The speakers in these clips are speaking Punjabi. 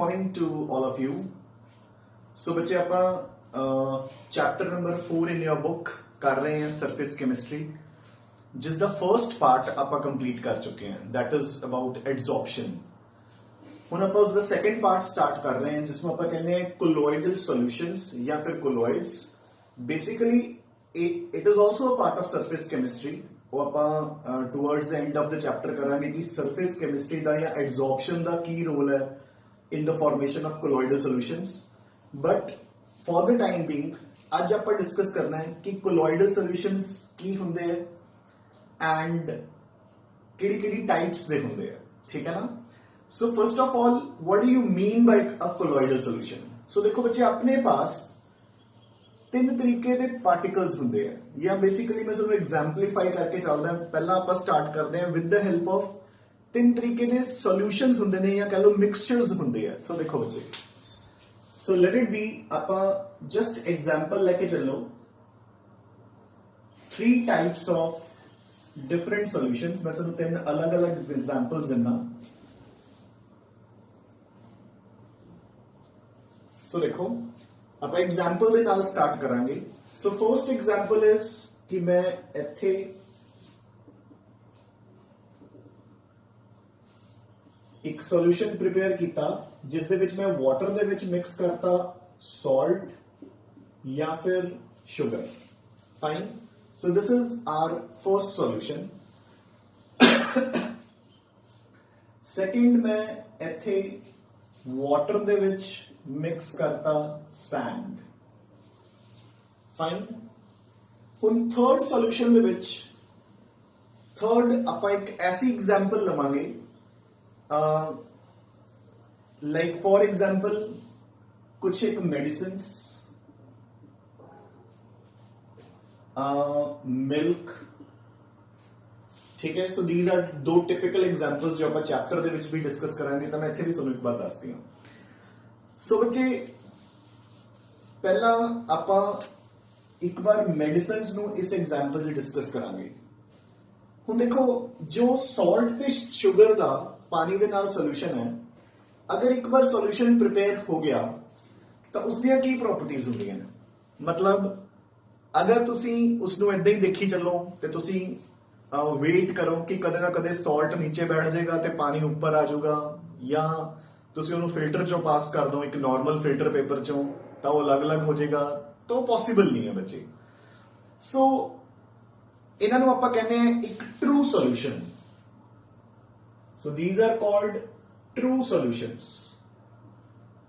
morning to all of you. So बच्चे ਆਪਾਂ chapter number 4 in your book कर रहे हैं सरफेस केमिस्ट्री, जिसका फर्स्ट पार्ट आप कंप्लीट कर चुके हैं, दैट इज अबाउट एड्सॉर्प्शन। हुण आप उसका सेकंड पार्ट स्टार्ट कर रहे हैं जिसमें आप कहने हैं कोलोइडल सॉल्यूशंस या फिर colloids. Basically it is also a part of surface chemistry. वो आप towards the end of the chapter करांगे कि सरफेस केमिस्ट्री का या एड्सॉर्प्शन का की रोल है in the formation of colloidal solutions. But for the time being आज आप डिस्कस करना है कि कोलोइडल सॉल्यूशंस की हुंदे हैं एंड किहड़ी टाइप्स दे हुंदे हैं, ठीक है ना। So first of all what do you mean by a colloidal solution. So देखो बच्चे, अपने पास तीन तरीके के पार्टिकल्स होंगे हैं, या बेसिकली मैं तुहानू एग्जाम्पलीफाई करके चलदा हां। पहला आप स्टार्ट करते हैं विद द हेल्प ऑफ तीन तरीके के सॉल्यूशंस होंगे ने या कह लो मिक्सचर्स होंगे हैं। सो देखो बच्चे, सो लेट इट बी आप जस्ट एग्जाम्पल लेके चलो 3 टाइप्स ऑफ डिफरेंट सॉल्यूशंस। मैं तुहानू 3 अलग अलग एग्जाम्पल्स देना। सो देखो आप एग्जाम्पल के नाल स्टार्ट करांगे। सो फर्स्ट एग्जाम्पल इज कि मैं इत्थे एक सॉल्यूशन प्रिपेयर किया जिस दे विच मैं वाटर दे विच मिक्स करता सॉल्ट या फिर sugar. Fine, so this is our first solution. Second मैं इत्थे वाटर दे विच मिक्स करता सैंड। फाइन, हुण थर्ड सॉल्यूशन दे विच थर्ड आप एक ऐसी एग्जाम्पल लवांगे लाइक फॉर एग्जाम्पल कुछ एक मेडिसिन्स, मिल्क, ठीक है। So these are 2 typical examples जो आप चैप्टर दे विच भी डिस्कस करांगे। तो मैं इत्थे भी तुहानू एक बार दस दियां। सो बच्चे, पहला आप एक बार मेडिसिन्स नू इस एग्जाम्पल च डिस्कस करांगे। हुण देखो, जो सॉल्ट ते शुगर का पानी के नाल सॉल्यूशन है, अगर एक बार सॉल्यूशन प्रिपेयर हो गया तो उसदियां की प्रॉपर्टीज होंदियां ने। मतलब अगर तुसी उसनू इदां ही देखी चलो ते तुसी वेट करो कि कदे ना कदे सॉल्ट नीचे बैठ जाएगा ते पानी ऊपर आ जाऊगा, या तुसी उन्होंने फिल्टर चो पास कर दो एक नॉर्मल फिल्टर पेपर चो तो वो अलग अलग हो जाएगा, तो पॉसिबल नहीं है बच्चे। सो इन्हों आप कहने हैं एक true solution. So these are called true solutions.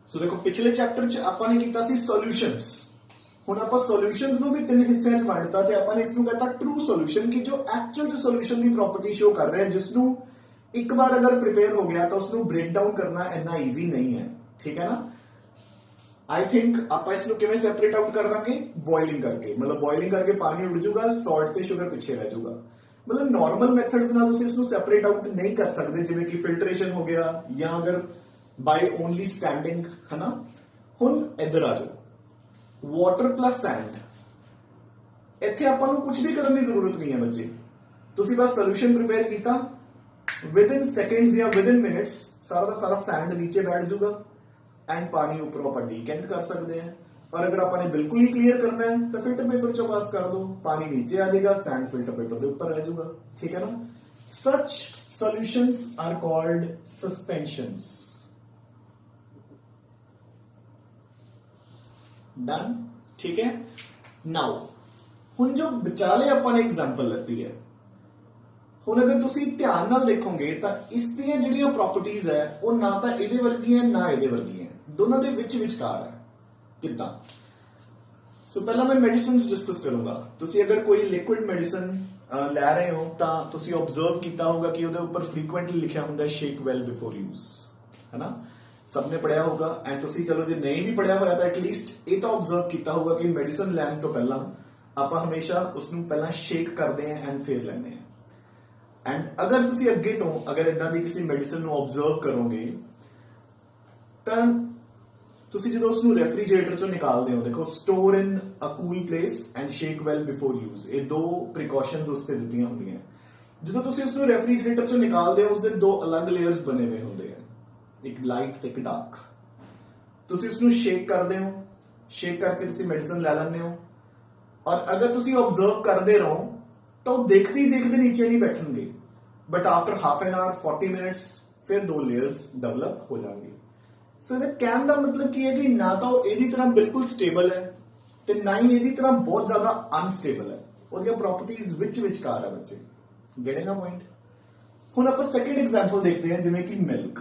So देखो, पिछले चैप्टर च आपने किया सी सॉल्यूशंस, हुण आप सॉल्यूशंस नू भी 3 हिस्सों च वंडता ते आपने इसनू कहता ट्रू सॉल्यूशन कि जो एक्चुअल सॉल्यूशन की प्रॉपर्टी शो कर रहे हैं, जिसनू एक बार अगर प्रिपेयर हो गया तो उसको ब्रेक डाउन करना इतना ईजी नहीं है, ठीक है ना। आई थिंक आप इसको किवें सेपरेट आउट कर देंगे, बॉइलिंग करके। मतलब बॉइलिंग करके पानी उड़ जाऊगा, सॉल्ट ते शुगर पिछे रह जाऊगा। मतलब नॉर्मल मैथड्स नाल तुसीं इसको सेपरेट आउट नहीं कर सकते, जिवें कि फिल्ट्रेशन हो गया या अगर बाय ओनली स्टैंडिंग, है ना। हुण इधर आ जाओ, वाटर प्लस सैंड। इत्थे आपां नूं कुछ भी करने की जरूरत नहीं है बच्चे। तुसीं बस सॉल्यूशन प्रिपेयर किया, विद इन सेकेंड्स या विद इन मिनट्स सारा का सारा सैंड नीचे बैठ जाऊगा एंड पानी ऊपर आप डीकेंट कर सकते हैं। और अगर आपने बिल्कुल ही क्लियर करना है तो फिल्टर पेपर चो पास कर दो, पानी नीचे आ जाएगा, सैंड फिल्टर पेपर के ऊपर रह जाऊगा, ठीक है ना। Such solutions are called suspensions. Done, ठीक है। नाउ हुण जो विचाले आपने एग्जांपल लेती है, हुण अगर तुसी ध्यान नाल देखोगे तो इसदियां जिहड़ियां प्रॉपर्टीज है वो ना तो इहदे वर्गियां ना इहदे वर्गियां, दोनों दे विचकार है। किदां? सो पहला मैं मेडिसिन्स डिस्कस करूंगा। तुसी अगर कोई लिक्विड मेडिसिन लै रहे हो तो तुसी ऑब्जर्व किया होगा कि उहदे ऊपर फ्रीक्वेंटली लिखा हुंदा है शेक वेल बिफोर यूज, है ना। सबने पढ़िया होगा। एंड तुसी चलो जो नहीं भी पढ़िया होया तो एटलीस्ट ये तो ऑब्जर्व किया होगा कि मेडिसिन लैन तो पहला आप हमेशा उसनू पहला शेक करते हैं एंड फिर लैंदे हैं। एंड अगर तुसी अगे तो अगर इदां दी किसी मेडिसिन नू ऑब्जर्व करोगे तो तुसी जो उसनू रेफ्रिजरेटर चो निकालते हो, देखो store in a cool place and shake well before use, ये 2 प्रिकॉशंस उस पर दित्तियां होंदियां। जो तुसी उसनू रेफ्रिजरेटर चो निकालते हो उसदे 2 अलग लेयर्स बने हुए होंदे हैं, एक लाइट ते एक डार्क, ਤੁਸੀਂ ਇਸ ਨੂੰ ਸ਼ੇਕ ਕਰਦੇ ਹੋ, ਸ਼ੇਕ ਕਰਕੇ ਤੁਸੀਂ ਮੈਡੀਸਨ ਲੈ ਲੈਂਦੇ ਹੋ, ਔਰ ਅਗਰ ਤੁਸੀਂ ਆਬਜ਼ਰਵ ਕਰਦੇ ਰਹੋ ਤਾਂ ਉਹ ਦੇਖਦੇ ਹੀ ਦੇਖਦੇ ਨੀਚੇ ਨਹੀਂ ਬੈਠਣਗੇ, but after half an hour 40 minutes ਫਿਰ 2 ਲੇਅਰਸ ਡਿਵੈਲਪ ਹੋ ਜਾਣਗੇ। ਸੋ ਇਹਦੇ ਕਹਿਣ ਦਾ ਮਤਲਬ ਕੀ ਹੈ ਕਿ ਨਾ ਤਾਂ ਉਹ ਇਹਦੀ ਤਰ੍ਹਾਂ ਬਿਲਕੁਲ ਸਟੇਬਲ ਹੈ ਤੇ ਨਾ ਹੀ ਇਹਦੀ ਤਰ੍ਹਾਂ ਬਹੁਤ ਜ਼ਿਆਦਾ ਅਨਸਟੇਬਲ ਹੈ, ਉਹਦੀਆਂ ਪ੍ਰੋਪਰਟੀਜ਼ ਵਿਚਕਾਰ ਹੈ ਬੱਚੇ। ਗੈਟਿੰਗ ਅ ਪੁਆਇੰਟ। ਹੁਣ ਆਪਾਂ ਸੈਕੰਡ ਐਗਜ਼ਾਮਪਲ ਦੇਖਦੇ ਹਾਂ, ਜਿਵੇਂ ਕਿ ਮਿਲਕ।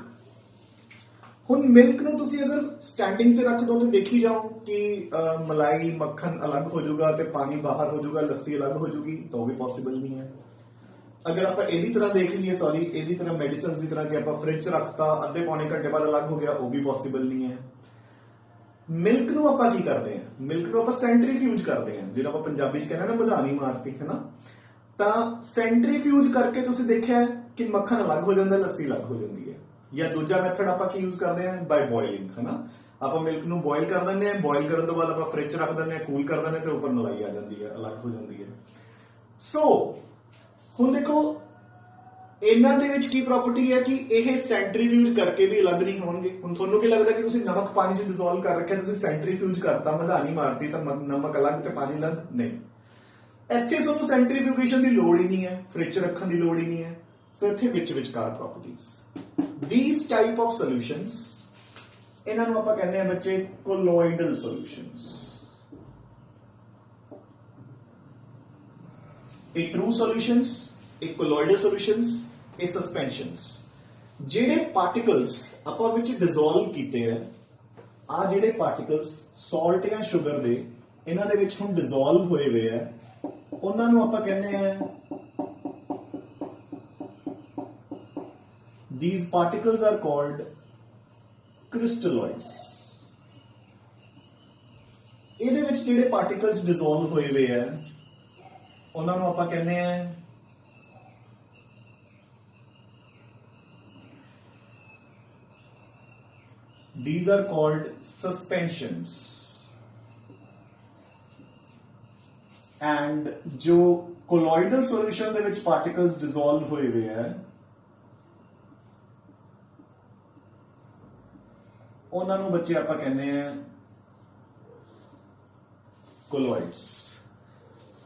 ਹੁਣ ਮਿਲਕ ਨੂੰ ਤੁਸੀਂ ਅਗਰ ਸਟੈਂਡਿੰਗ ਤੇ ਰੱਖ ਦੋ ਤੇ ਦੇਖੀ ਜਾਓ ਕਿ ਮਲਾਈ ਮੱਖਣ ਅਲੱਗ ਹੋ ਜਾਊਗਾ ਤੇ ਪਾਣੀ ਬਾਹਰ ਹੋ ਜਾਊਗਾ, ਲੱਸੀ ਅਲੱਗ ਹੋ ਜਾਊਗੀ, ਤਾਂ ਉਹ ਵੀ ਪੋਸੀਬਲ ਨਹੀਂ ਹੈ। ਅਗਰ ਆਪਾਂ ਇਹਦੀ ਤਰ੍ਹਾਂ ਦੇਖ ਲਈਏ, ਸੌਰੀ ਇਹਦੀ ਤਰ੍ਹਾਂ ਮੈਡੀਸਿਨਸ ਦੀ ਤਰ੍ਹਾਂ ਕਿ ਆਪਾਂ ਫ੍ਰਿਜ 'ਚ ਰੱਖਤਾ, ਅੱਧੇ ਪੌਣੇ ਘੰਟੇ ਬਾਅਦ ਅਲੱਗ ਹੋ ਗਿਆ, ਉਹ ਵੀ ਪੋਸੀਬਲ ਨਹੀਂ ਹੈ। ਮਿਲਕ ਨੂੰ ਆਪਾਂ ਕੀ ਕਰਦੇ ਹਾਂ, ਮਿਲਕ ਨੂੰ ਆਪਾਂ ਸੈਂਟਰੀਫਿਊਜ ਕਰਦੇ ਹਾਂ, ਜਿਹੜਾ ਆਪਾਂ ਪੰਜਾਬੀ 'ਚ ਕਹਿੰਦੇ ਨਾ ਮਧਾਣੀ ਮਾਰਤੀ, ਹੈ ਨਾ। ਤਾਂ ਸੈਂਟਰੀਫਿਊਜ ਕਰਕੇ ਤੁਸੀਂ ਦੇਖਿਆ ਕਿ ਮੱਖਣ ਅਲੱਗ ਹੋ ਜਾਂਦਾ, ਲੱਸੀ ਅਲੱਗ ਹੋ ਜਾਂਦੀ ਹੈ। ਜਾਂ ਦੂਜਾ ਮੈਥਡ ਆਪਾਂ ਕੀ ਯੂਜ਼ ਕਰਦੇ ਹਾਂ, ਬਾਈ ਬੋਇਲਿੰਗ, ਹੈ ਨਾ। ਆਪਾਂ ਮਿਲਕ ਨੂੰ ਬੋਇਲ ਕਰ ਦਿੰਦੇ ਹਾਂ, ਬੋਇਲ ਕਰਨ ਤੋਂ ਬਾਅਦ ਆਪਾਂ ਫ੍ਰਿਜ 'ਚ ਰੱਖ ਦਿੰਦੇ ਹਾਂ, ਕੂਲ ਕਰ ਦਿੰਦੇ ਹਾਂ ਤੇ ਉੱਪਰ ਮਲਾਈ ਆ ਜਾਂਦੀ ਹੈ, ਅਲੱਗ ਹੋ ਜਾਂਦੀ ਹੈ। ਸੋ ਹੁਣ ਦੇਖੋ ਇਹਨਾਂ ਦੇ ਵਿੱਚ ਕੀ ਪ੍ਰੋਪਰਟੀ ਹੈ ਕਿ ਇਹ ਸੈਂਟਰੀਫਿਊਜ ਕਰਕੇ ਵੀ ਅਲੱਗ ਨਹੀਂ ਹੋਣਗੇ। ਹੁਣ ਤੁਹਾਨੂੰ ਕੀ ਲੱਗਦਾ ਕਿ ਤੁਸੀਂ ਨਮਕ ਪਾਣੀ 'ਚ ਡਿਸੋਲਵ ਕਰ ਰੱਖਿਆ, ਤੁਸੀਂ ਸੈਂਟਰੀਫਿਊਜ ਕਰਤਾ, ਮਧਾਣੀ ਮਾਰਤੀ, ਤਾਂ ਨਮਕ ਅਲੱਗ ਤੇ ਪਾਣੀ ਅਲੱਗ ਨਹੀਂ। ਇੱਥੇ ਤੁਹਾਨੂੰ ਸੈਂਟਰੀਫਿਊਗੇਸ਼ਨ ਦੀ ਲੋੜ ਹੀ ਨਹੀਂ ਹੈ, ਫ੍ਰਿਜ 'ਚ ਰੱਖਣ ਦੀ ਲੋੜ ਹੀ ਨਹੀਂ ਹੈ। ਸੋ ਇੱਥੇ ਵਿਚਕਾਰ properties, these type of solutions, ਇਹਨਾਂ ਨੂੰ ਆਪਾਂ ਕਹਿੰਦੇ ਆ ਬੱਚੇ ਕੋਲੋਇਡਲ ਸੋਲੂਸ਼ਨਸ। ਇਹ ਟਰੂ ਸੋਲੂਸ਼ਨਸ, ਇਹ ਕੋਲੋਇਡਲ ਸੋਲੂਸ਼ਨਸ, ਇਹ ਸਸਪੈਂਸ਼ਨਸ। ਜਿਹੜੇ ਪਾਰਟੀਕਲਸ ਆਪਾਂ ਵਿੱਚ ਡਿਸੋਲਵ ਕੀਤੇ ਆ, ਆ ਜਿਹੜੇ ਪਾਰਟੀਕਲਸ ਸਾਲਟ ਜਾਂ ਸ਼ੂਗਰ ਦੇ ਇਹਨਾਂ ਦੇ ਵਿੱਚ ਹੁਣ ਡਿਸੋਲਵ ਹੋਏ ਹੋਏ ਆ, ਉਹਨਾਂ ਨੂੰ ਆਪਾਂ ਕਹਿੰਦੇ ਆ these particles are called crystalloids। ਇਹਦੇ ਵਿੱਚ ਜਿਹੜੇ ਪਾਰਟੀਕਲਸ ਡਿਸੋਲਵ ਹੋਏ ਹੋਏ ਆ ਉਹਨਾਂ ਨੂੰ ਆਪਾਂ ਕਹਿੰਦੇ ਆ these are called suspensions। and ਜੋ colloidal solution ਦੇ ਵਿੱਚ ਪਾਰਟੀਕਲਸ ਡਿਸੋਲਵ ਹੋਏ ਹੋਏ ਆ ਉਹਨਾਂ ਨੂੰ ਬੱਚੇ ਆਪਾਂ ਕਹਿੰਦੇ ਆ ਕੋਲੋਇਡਸ।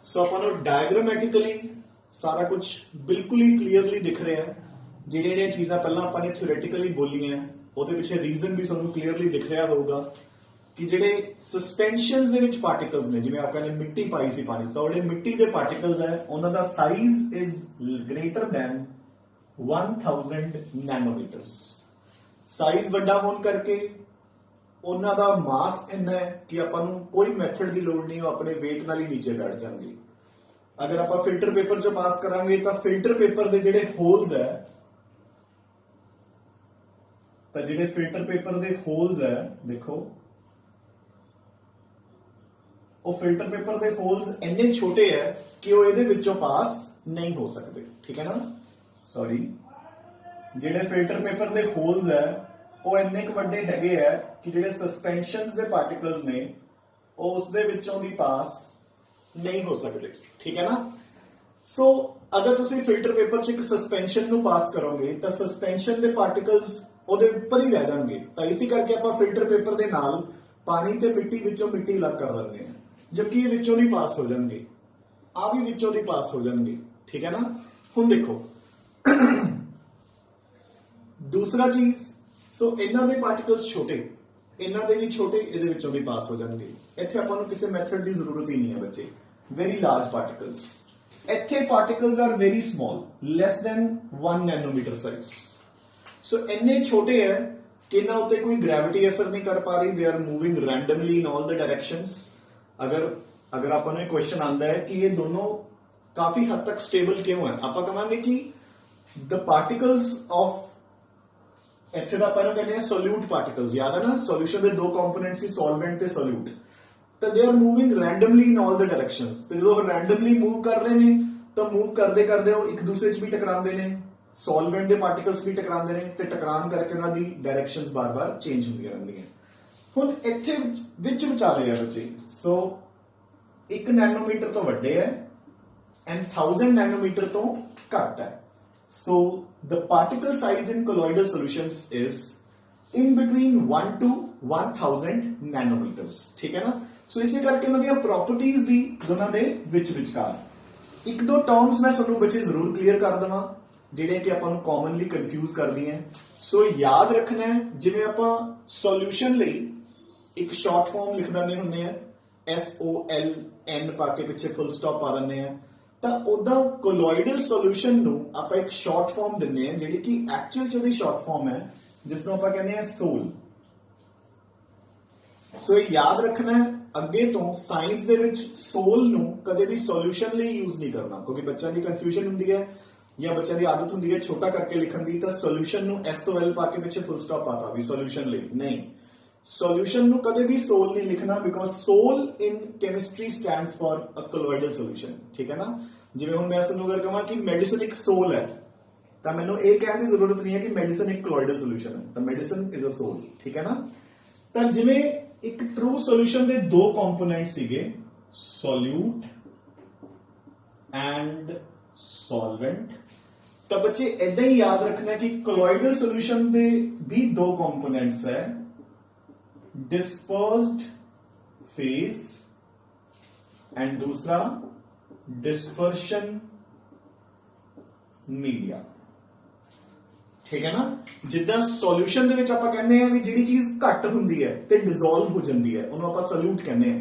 ਸੋ ਆਪਾਂ ਨੂੰ ਡਾਇਗਰਾਮੈਟਿਕਲੀ ਸਾਰਾ ਕੁਝ ਬਿਲਕੁਲ ਹੀ ਕਲੀਅਰਲੀ ਦਿਖ ਰਿਹਾ ਹੈ। ਜਿਹੜੀਆਂ ਚੀਜ਼ਾਂ ਪਹਿਲਾਂ ਆਪਾਂ ਨੇ ਥਿਓਰੈਟਿਕਲੀ ਬੋਲੀਆਂ ਉਹਦੇ ਪਿੱਛੇ ਰੀਜ਼ਨ ਵੀ ਤੁਹਾਨੂੰ ਕਲੀਅਰਲੀ ਦਿਖ ਰਿਹਾ ਹੋਊਗਾ ਕਿ ਜਿਹੜੇ ਸਸਪੈਂਸ਼ਨਸ ਦੇ ਵਿੱਚ ਪਾਰਟੀਕਲਸ ਨੇ, ਜਿਵੇਂ ਆਪਾਂ ਨੇ ਮਿੱਟੀ ਪਾਈ ਸੀ ਪਾਣੀ 'ਚ, ਤਾਂ ਜਿਹੜੇ ਮਿੱਟੀ ਦੇ ਪਾਰਟੀਕਲਸ ਹੈ ਉਹਨਾਂ ਦਾ size is greater than 1000 nanometres. Size ਵੱਡਾ ਹੋਣ ਕਰਕੇ ਉਹਨਾਂ ਦਾ ਮਾਸ ਇੰਨਾ ਹੈ ਕਿ ਆਪਾਂ ਨੂੰ ਕੋਈ ਮੈਥਡ ਦੀ ਲੋੜ ਨਹੀਂ, ਉਹ ਆਪਣੇ weight ਨਾਲ ਹੀ ਨੀਚੇ ਬੈਠ ਜਾਣਗੇ। ਅਗਰ ਆਪਾਂ ਫਿਲਟਰ ਪੇਪਰ 'ਚ ਪਾਸ ਕਰਾਂਗੇ ਤਾਂ ਫਿਲਟਰ ਪੇਪਰ ਦੇ ਜਿਹੜੇ ਹੋਲਸ ਹੈ, ਤਾਂ ਜਿਹੜੇ ਫਿਲਟਰ ਪੇਪਰ ਦੇ ਹੋਲਸ ਹੈ ਦੇਖੋ, ਉਹ ਫਿਲਟਰ ਪੇਪਰ ਦੇ ਹੋਲਸ ਇੰਨੇ ਛੋਟੇ ਹੈ ਕਿ ਉਹ ਇਹਦੇ ਵਿੱਚੋਂ ਪਾਸ ਨਹੀਂ ਹੋ ਸਕਦੇ, ਠੀਕ ਹੈ ਨਾ। ਸੌਰੀ, ਜਿਹੜੇ ਫਿਲਟਰ ਪੇਪਰ ਦੇ ਹੋਲਸ ਹੈ ਉਹ ਇੰਨੇ ਕੁ ਵੱਡੇ ਹੈਗੇ ਆ ਕਿ ਜਿਹੜੇ ਸਸਪੈਂਸ਼ਨਸ ਦੇ ਪਾਰਟੀਕਲਸ ਨੇ ਉਹ ਉਸ ਦੇ ਵਿੱਚੋਂ ਦੀ ਪਾਸ ਨਹੀਂ ਹੋ ਸਕਦੇ, ਠੀਕ ਹੈ ਨਾ। ਸੋ ਅਗਰ ਤੁਸੀਂ ਫਿਲਟਰ ਪੇਪਰ 'ਚ ਇੱਕ ਸਸਪੈਂਸ਼ਨ ਨੂੰ ਪਾਸ ਕਰੋਗੇ ਤਾਂ ਸਸਪੈਂਸ਼ਨ ਦੇ ਪਾਰਟੀਕਲਸ ਉਹਦੇ ਉੱਪਰ ਹੀ ਰਹਿ ਜਾਣਗੇ। ਤਾਂ ਇਸੇ ਕਰਕੇ ਆਪਾਂ ਫਿਲਟਰ ਪੇਪਰ ਦੇ ਨਾਲ ਪਾਣੀ ਤੇ ਮਿੱਟੀ ਵਿੱਚੋਂ ਮਿੱਟੀ ਅਲੱਗ ਕਰ ਲੈਂਦੇ ਹਾਂ, ਜਦਕਿ ਇਹ ਵਿੱਚੋਂ ਦੀ ਪਾਸ ਹੋ ਜਾਣਗੇ, ਆ ਵੀ ਵਿੱਚੋਂ ਦੀ ਪਾਸ ਹੋ ਜਾਣਗੇ, ਠੀਕ ਹੈ ਨਾ। ਹੁਣ ਦੇਖੋ ਦੂਸਰਾ ਚੀਜ਼, ਸੋ ਇਹਨਾਂ ਦੇ ਪਾਰਟੀਕਲਸ ਛੋਟੇ, ਇਹਨਾਂ ਦੇ ਵੀ ਛੋਟੇ, ਇਹਦੇ ਵਿੱਚੋਂ ਵੀ ਪਾਸ ਹੋ ਜਾਣਗੇ। ਇੱਥੇ ਆਪਾਂ ਨੂੰ ਕਿਸੇ ਮੈਥਡ ਦੀ ਜ਼ਰੂਰਤ ਹੀ ਨਹੀਂ ਹੈ ਬੱਚੇ। ਵੈਰੀ ਲਾਰਜ ਪਾਰਟੀਕਲਸ, ਇੱਥੇ particles are very small, less than 1 nanometre size. So ਇੰਨੇ ਛੋਟੇ ਹੈ ਕਿ ਇਹਨਾਂ ਉੱਤੇ ਕੋਈ ਗ੍ਰੈਵਿਟੀ ਅਸਰ ਨਹੀਂ ਕਰ ਪਾ ਰਹੀ, they are moving randomly in all the directions. ਅਗਰ ਆਪਾਂ ਨੂੰ ਇਹ ਕੁਐਸਚਨ ਆਉਂਦਾ ਹੈ ਕਿ ਇਹ ਦੋਨੋਂ ਕਾਫੀ ਹੱਦ ਤੱਕ ਸਟੇਬਲ ਕਿਉਂ ਹੈ, ਆਪਾਂ ਕਹਾਂਗੇ ਕਿ ਦ ਪਾਰਟੀਕਲਸ ਆਫ, ਇੱਥੇ ਦਾ ਆਪਾਂ ਨੂੰ ਕਹਿੰਦੇ ਆ ਸੋਲਿਊਟ ਪਾਰਟੀਕਲਸ। ਯਾਦ ਹੈ ਨਾ, ਸੋਲੂਸ਼ਨ ਦੇ ਦੋ ਕੰਪੋਨੈਂਟਸ ਸੀ, ਸੋਲਵੈਂਟ ਤੇ ਸੋਲਿਊਟ। ਤਾਂ they are moving randomly in all the directions. ਤੇ ਜਦੋਂ ਰੈਂਡਮਲੀ ਮੂਵ ਕਰ ਰਹੇ ਨੇ ਤਾਂ ਮੂਵ ਕਰਦੇ ਕਰਦੇ ਉਹ ਇੱਕ ਦੂਸਰੇ 'ਚ ਵੀ ਟਕਰਾਉਂਦੇ ਨੇ, ਸੋਲਵੈਂਟ ਦੇ ਪਾਰਟੀਕਲਸ ਵੀ ਟਕਰਾਉਂਦੇ ਨੇ, ਤੇ ਟਕਰਾਉਣ ਕਰਕੇ ਉਹਨਾਂ ਦੀ ਡਾਇਰੈਕਸ਼ਨਸ ਬਾਰ-ਬਾਰ ਚੇਂਜ ਹੁੰਦੀਆਂ ਰਹਿੰਦੀਆਂ। ਹੁਣ ਇੱਥੇ ਵਿੱਚ ਵਿਚਾਲੇ ਆ ਬੱਚੇ, ਸੋ 1 ਨੈਨੋਮੀਟਰ ਤੋਂ ਵੱਡੇ ਹੈ ਐਂਡ 1000 ਨੈਨੋਮੀਟਰ ਤੋਂ ਘੱਟ ਹੈ। So the particle size in colloidal solutions is in between 1 to 1000 nanometers, ठीक है ना। सो इसे करके उन्होंने प्रॉपर्टीज भी दोनों के विचकार एक दो टर्म्स मैं तुहानू बच्चे जरूर क्लीयर कर देवां जिहड़े कि आपां नू कॉमनली कंफ्यूज करदी हैं। सो याद रखना है जिवें आपां सॉल्यूशन लई एक शॉर्ट फॉर्म लिख दिंदे हुंदे हैं SOLN पा के पिछे फुल स्टॉप पा दिंदे हैं, ਤਾਂ ਉਦਾਂ ਕੋਲੋਇਡਲ ਸੋਲੂਸ਼ਨ ਨੂੰ ਆਪਾਂ ਇੱਕ ਸ਼ਾਰਟ ਫਾਰਮ ਦਿੰਦੇ ਹਾਂ ਜਿਹੜੀ ਕਿ ਐਕਚੁਅਲ ਚ ਉਹਦੀ ਸ਼ਾਰਟ ਫਾਰਮ ਹੈ ਜਿਸ ਨੂੰ ਆਪਾਂ ਕਹਿੰਦੇ ਆ ਸੋਲ। ਸੋ ਇਹ ਯਾਦ ਰੱਖਣਾ ਹੈ ਅੱਗੇ ਤੋਂ ਸਾਇੰਸ ਦੇ ਵਿੱਚ ਸੋਲ ਨੂੰ ਕਦੇ ਵੀ ਸੋਲੂਸ਼ਨ ਲਈ ਯੂਜ਼ ਨਹੀਂ ਕਰਨਾ ਕਿਉਂਕਿ ਬੱਚਿਆਂ ਦੀ ਕਨਫਿਊਜ਼ਨ ਹੁੰਦੀ ਹੈ ਜਾਂ ਬੱਚਿਆਂ ਦੀ ਆਦਤ ਹੁੰਦੀ ਹੈ ਛੋਟਾ ਕਰਕੇ ਲਿਖਣ ਦੀ, ਤਾਂ ਸੋਲੂਸ਼ਨ ਨੂੰ SOL ਪਾ ਕੇ ਪਿੱਛੇ ਫੁੱਲ ਸਟਾਪ ਪਾਤਾ ਵੀ ਸੋਲੂਸ਼ਨ ਲਈ ਨਹੀਂ। ਸੋਲੂਸ਼ਨ ਨੂੰ ਕਦੇ ਵੀ ਸੋਲ ਨਹੀਂ ਲਿਖਣਾ because sol in chemistry stands for a colloidal solution, ਠੀਕ ਹੈ ਨਾ। ਜਿਵੇਂ ਹੁਣ ਮੈਂ ਤੁਹਾਨੂੰ ਅਗਰ ਕਹਾਂ ਕਿ ਮੈਡੀਸਨ ਇੱਕ ਸੋਲ ਹੈ ਤਾਂ ਮੈਨੂੰ ਇਹ ਕਹਿਣ ਦੀ ਜ਼ਰੂਰਤ ਨਹੀਂ ਹੈ ਕਿ ਮੈਡੀਸਨ ਇੱਕ ਕੋਲੋਇਡਲ ਸੋਲੂਸ਼ਨ ਹੈ, ਤਾਂ ਮੈਡੀਸਨ ਇਜ਼ ਅ ਸੋਲ, ਠੀਕ ਹੈ ਨਾ। ਤਾਂ ਜਿਵੇਂ ਇੱਕ ਟਰੂ ਸੋਲੂਸ਼ਨ ਦੇ ਦੋ ਕੰਪੋਨੈਂਟ ਸੀਗੇ ਸੋਲਿਊਟ ਐਂਡ ਸੋਲਵੈਂਟ, ਤਾਂ ਬੱਚੇ ਇਦਾਂ ਹੀ ਯਾਦ ਰੱਖਣਾ ਕਿ ਕੋਲੋਇਡਲ ਸੋਲੂਸ਼ਨ ਦੇ ਵੀ ਦੋ ਕੰਪੋਨੈਂਟਸ ਹੈ डिस्पर्स्ड फेज एंड दूसरा डिस्पर्शन मीडिया, ठीक है ना। जिद्दां सॉल्यूशन दे विच आपां कहंदे आ भी जिहड़ी चीज घट हुंदी है ते डिसॉल्व हो जांदी है उहनूं आपां सोल्यूट कहंदे आ,